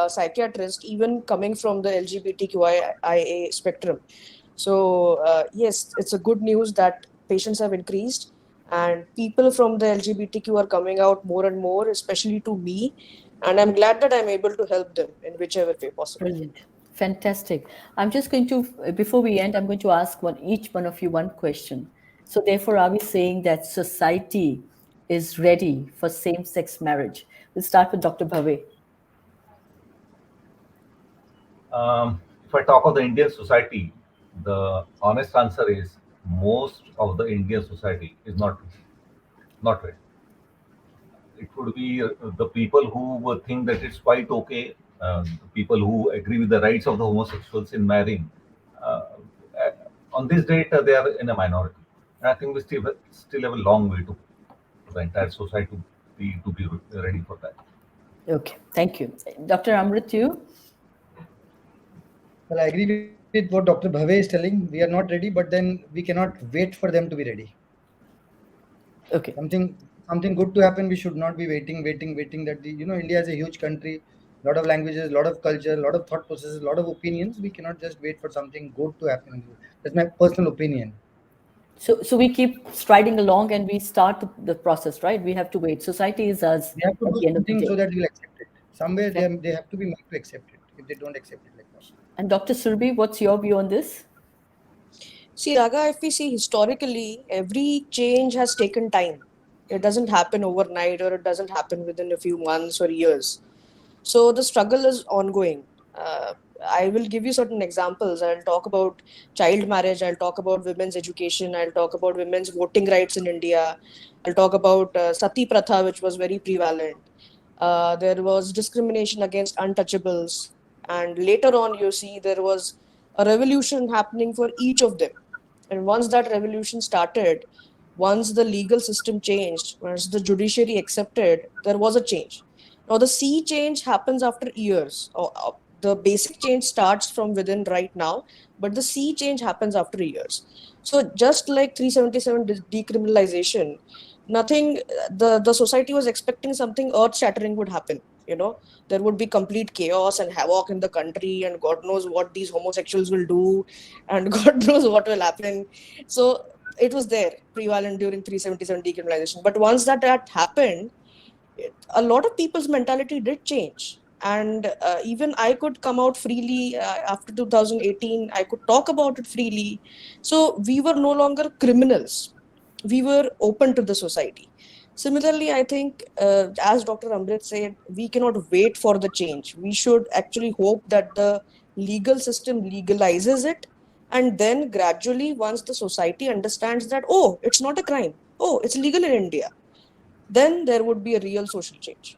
psychiatrist, even coming from the LGBTQIA spectrum. So yes, it's a good news that patients have increased, and people from the LGBTQ are coming out more and more, especially to me, and I'm glad that I'm able to help them in whichever way possible. Brilliant. Fantastic. I'm just going to, before we end, I'm going to ask each one of you one question. So, therefore, are we saying that society is ready for same sex marriage? We'll start with Dr. Bhave. If I talk of the Indian society, the honest answer is most of the Indian society is not ready. It would be the people who would think that it's quite okay, the people who agree with the rights of the homosexuals in marrying. Uh, on this date, they are in a minority. And I think we still have a long way to the entire society to be ready for that. Okay, thank you. Dr. Amrit, you? Well, I agree with what Dr. Bhave is telling. We are not ready, but then we cannot wait for them to be ready. Okay. Something good to happen, we should not be waiting. That India is a huge country, lot of languages, lot of culture, lot of thought processes, lot of opinions. We cannot just wait for something good to happen. That's my personal opinion. So we keep striding along and we start the process, right? We have to wait. Society is us They have to at do the end of the something day. so that we'll accept it. Somewhere they have to be made to accept it. If they don't accept it like that. And Dr. Surabhi, what's your view on this? See, Raga, if we see historically, every change has taken time. It doesn't happen overnight, or it doesn't happen within a few months or years. So the struggle is ongoing. I will give you certain examples. I'll talk about child marriage. I'll talk about women's education. I'll talk about women's voting rights in India. I'll talk about sati pratha, which was very prevalent. There was discrimination against untouchables. And later on, you see, there was a revolution happening for each of them. And once that revolution started, once the legal system changed, once the judiciary accepted, there was a change. Now, the sea change happens after years. The basic change starts from within right now, but the sea change happens after years. So, just like 377 decriminalization, nothing, the society was expecting something earth shattering would happen. There would be complete chaos and havoc in the country, and God knows what these homosexuals will do, and God knows what will happen. So, it was there prevalent during 377 decriminalization. But once that happened, a lot of people's mentality did change, and even I could come out freely after 2018. I could talk about it freely. So we were no longer criminals, we were open to the society. Similarly, I think, as Dr. Amrit said, we cannot wait for the change. We should actually hope that the legal system legalizes it, and then gradually, once the society understands that, oh, it's not a crime, oh, it's legal in India, then there would be a real social change.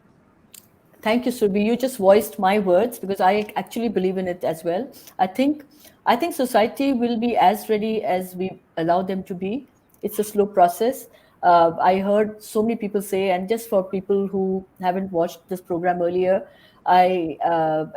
Thank you, Surbi. You just voiced my words because I actually believe in it as well. I think I think society will be as ready as we allow them to be. It's a slow process. I heard so many people say, and just for people who haven't watched this program earlier, I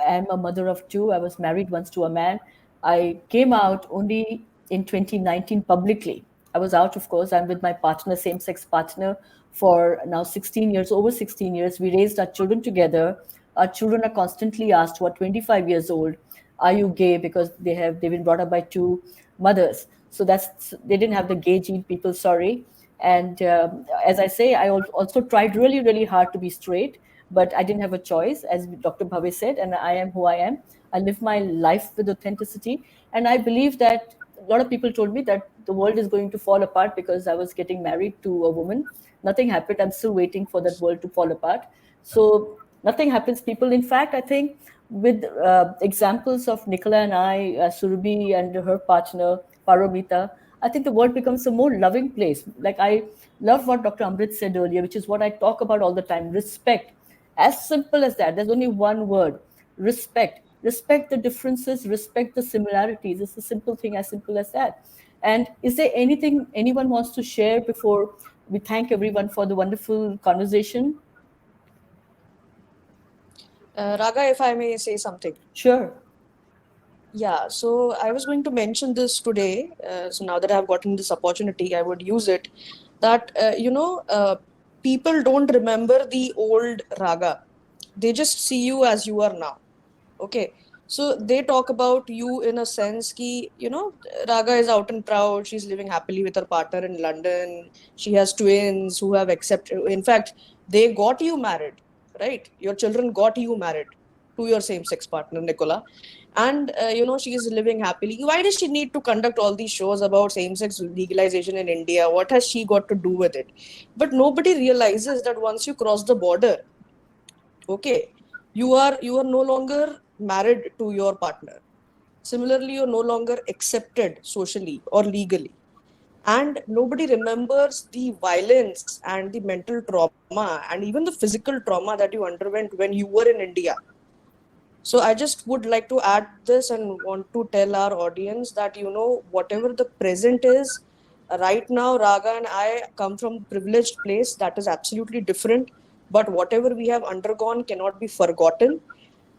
am a mother of two. I was married once to a man. I came out only in 2019 publicly. I was out, of course. I'm with my partner, same sex partner, for now 16 years, over 16 years. We raised our children together. Our children are constantly asked, who are 25 years old, are you gay? Because they've been brought up by two mothers. So they didn't have the gay gene, people, sorry. And as I say, I also tried really, really hard to be straight, but I didn't have a choice, as Dr. Bhave said, and I am who I am. I live my life with authenticity. And I believe that a lot of people told me that the world is going to fall apart because I was getting married to a woman. Nothing happened. I'm still waiting for that world to fall apart. So nothing happens, people. In fact, I think with examples of Nicola and I, Surabhi and her partner, Paromita, I think the world becomes a more loving place. Like I love what Dr. Amrit said earlier, which is what I talk about all the time, respect. As simple as that. There's only one word, respect. Respect the differences, respect the similarities. It's a simple thing, as simple as that. And is there anything anyone wants to share before we thank everyone for the wonderful conversation? Raga, if I may say something. Sure. Yeah, so I was going to mention this today. So now that I've gotten this opportunity, I would use it. That, people don't remember the old Raga. They just see you as you are now. Okay. So they talk about you in a sense ki, Raga is out and proud. She's living happily with her partner in London. She has twins who have accepted. In fact, they got you married, right? Your children got you married to your same-sex partner, Nicola. And, she is living happily. Why does she need to conduct all these shows about same-sex legalization in India? What has she got to do with it? But nobody realizes that once you cross the border, okay, you are no longer married to your partner. Similarly, you're no longer accepted socially or legally, and nobody remembers the violence and the mental trauma and even the physical trauma that you underwent when you were in India. So I just would like to add this and want to tell our audience that, whatever the present is, right now, Raga and I come from a privileged place that is absolutely different. But whatever we have undergone cannot be forgotten.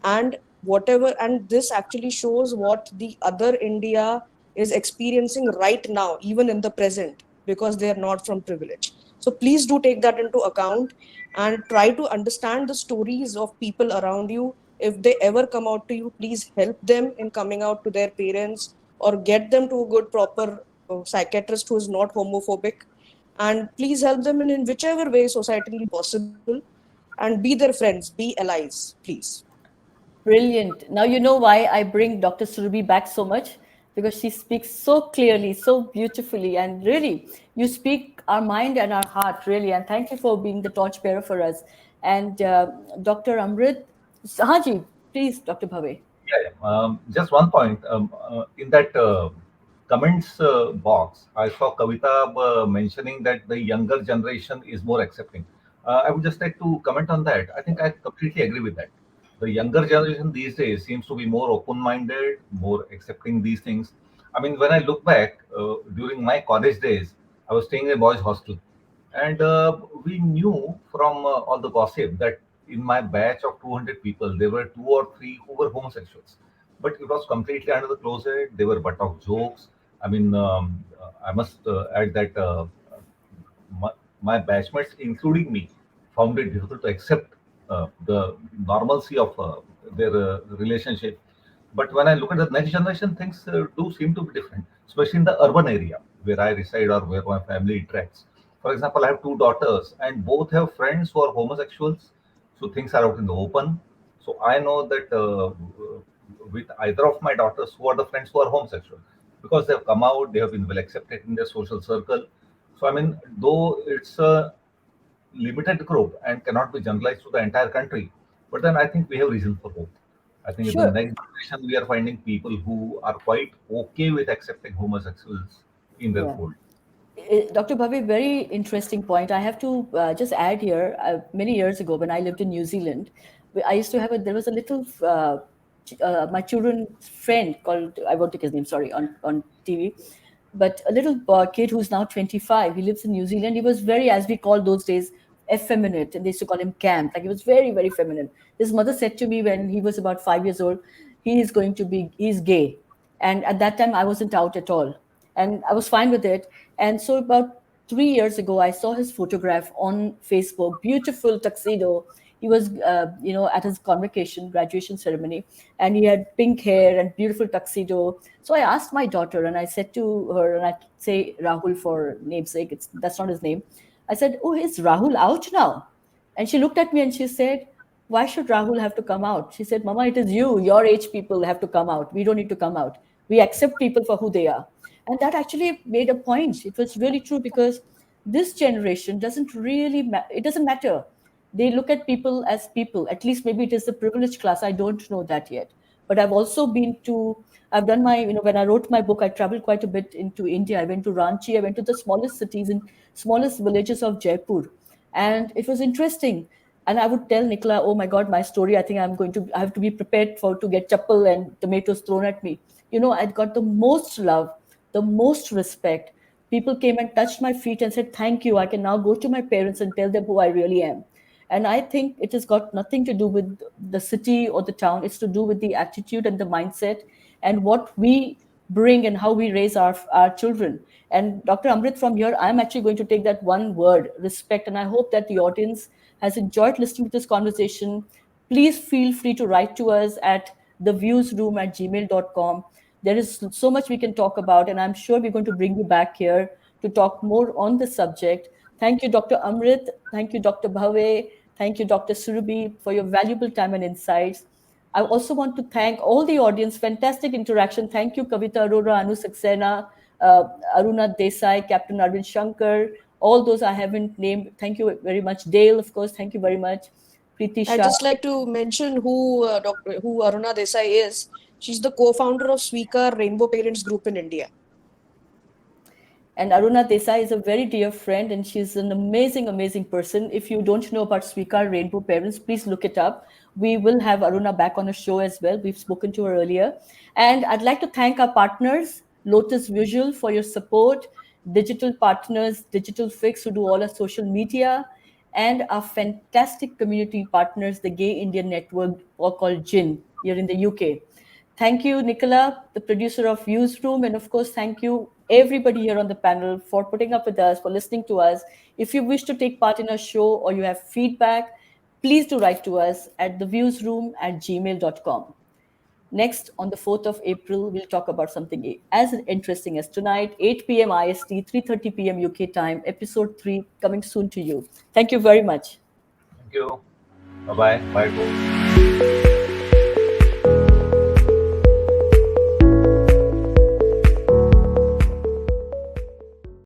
And and this actually shows what the other India is experiencing right now, even in the present, because they are not from privilege. So please do take that into account and try to understand the stories of people around you. If they ever come out to you, please help them in coming out to their parents, or get them to a good proper psychiatrist who is not homophobic, and please help them in whichever way societally possible, and be their friends, be allies, please. Brilliant. Now you know why I bring Dr. Surabhi back so much, because she speaks so clearly, so beautifully, and really, you speak our mind and our heart, really. And thank you for being the torchbearer for us. And Dr. Amrit, Haji, please, Dr. Bhave. Yeah, yeah. Just one point. In that comments box, I saw Kavita mentioning that the younger generation is more accepting. I would just like to comment on that. I think I completely agree with that. The younger generation these days seems to be more open-minded, more accepting these things. I mean, when I look back during my college days, I was staying in a boys' hostel, and we knew from all the gossip that in my batch of 200 people, there were two or three who were homosexuals. But it was completely under the closet. They were butt of jokes. I mean, I must add that my batchmates, including me, found it difficult to accept the normalcy of their relationship. But when I look at the next generation, things do seem to be different, especially in the urban area where I reside or where my family interacts. For example, I have two daughters, and both have friends who are homosexuals, so things are out in the open. So I know that with either of my daughters, who are the friends who are homosexual, because they have come out, they have been well accepted in their social circle. So I mean, though it's a limited group and cannot be generalized to the entire country, but then I think we have reason for hope. I think in the Sure. next generation we are finding people who are quite okay with accepting homosexuals in their Yeah. fold. Dr. Bhavi, very interesting point. I have to just add here, many years ago when I lived in New Zealand, I used to have there was a little, my children's friend called, I won't take his name, sorry, on TV, but a little kid who's now 25. He lives in New Zealand. He was very, as we call those days, effeminate, and they used to call him camp. Like, he was very, very feminine. His mother said to me when he was about 5 years old, he's gay. And at that time, I wasn't out at all. And I was fine with it. And so about 3 years ago, I saw his photograph on Facebook, beautiful tuxedo. He was, at his convocation, graduation ceremony, and he had pink hair and beautiful tuxedo. So I asked my daughter, and I said to her, and I say Rahul for namesake, that's not his name. I said, "Oh, is Rahul out now?" And she looked at me and she said, "Why should Rahul have to come out?" She said, "Mama, it is you, your age people have to come out. We don't need to come out. We accept people for who they are." And that actually made a point. It was really true, because this generation doesn't really, it doesn't matter. They look at people as people. At least maybe it is the privileged class. I don't know that yet. But I've done when I wrote my book, I traveled quite a bit into India. I went to Ranchi. I went to the smallest cities and smallest villages of Jaipur. And it was interesting. And I would tell Nicola, "Oh my God, my story, I think I have to be prepared to get chappal and tomatoes thrown at me." I got the most love, the most respect. People came and touched my feet and said, "Thank you. I can now go to my parents and tell them who I really am." And I think it has got nothing to do with the city or the town. It's to do with the attitude and the mindset and what we bring and how we raise our children. And Dr. Amrit, from here, I'm actually going to take that one word, respect. And I hope that the audience has enjoyed listening to this conversation. Please feel free to write to us at theviewsroom@gmail.com. There is so much we can talk about, and I'm sure we're going to bring you back here to talk more on the subject. Thank you, Dr. Amrit. Thank you, Dr. Bhave. Thank you, Dr. Surabhi, for your valuable time and insights. I also want to thank all the audience. Fantastic interaction. Thank you, Kavita Arora, Anu Saxena, Aruna Desai, Captain Arvind Shankar, all those I haven't named. Thank you very much. Dale, of course, thank you very much. Preeti Shah. I'd just like to mention who Aruna Desai is. She's the co-founder of Swikar Rainbow Parents Group in India. And Aruna Desai is a very dear friend, and she's an amazing, amazing person. If you don't know about Swikar Rainbow Parents, please look it up. We will have Aruna back on a show as well. We've spoken to her earlier. And I'd like to thank our partners, Lotus Visual, for your support, digital partners, Digital Fix, who do all our social media, and our fantastic community partners, the Gay Indian Network, or called GIN, here in the UK. Thank you, Nicola, the producer of Newsroom. And of course, thank you, everybody here on the panel, for putting up with us, for listening to us. If you wish to take part in our show or you have feedback, please do write to us at theviewsroom@gmail.com. Next, on the 4th of April, we'll talk about something as interesting as tonight, 8 p.m. IST, 3:30 p.m. UK time, episode 3, coming soon to you. Thank you very much. Thank you. Bye-bye. Bye.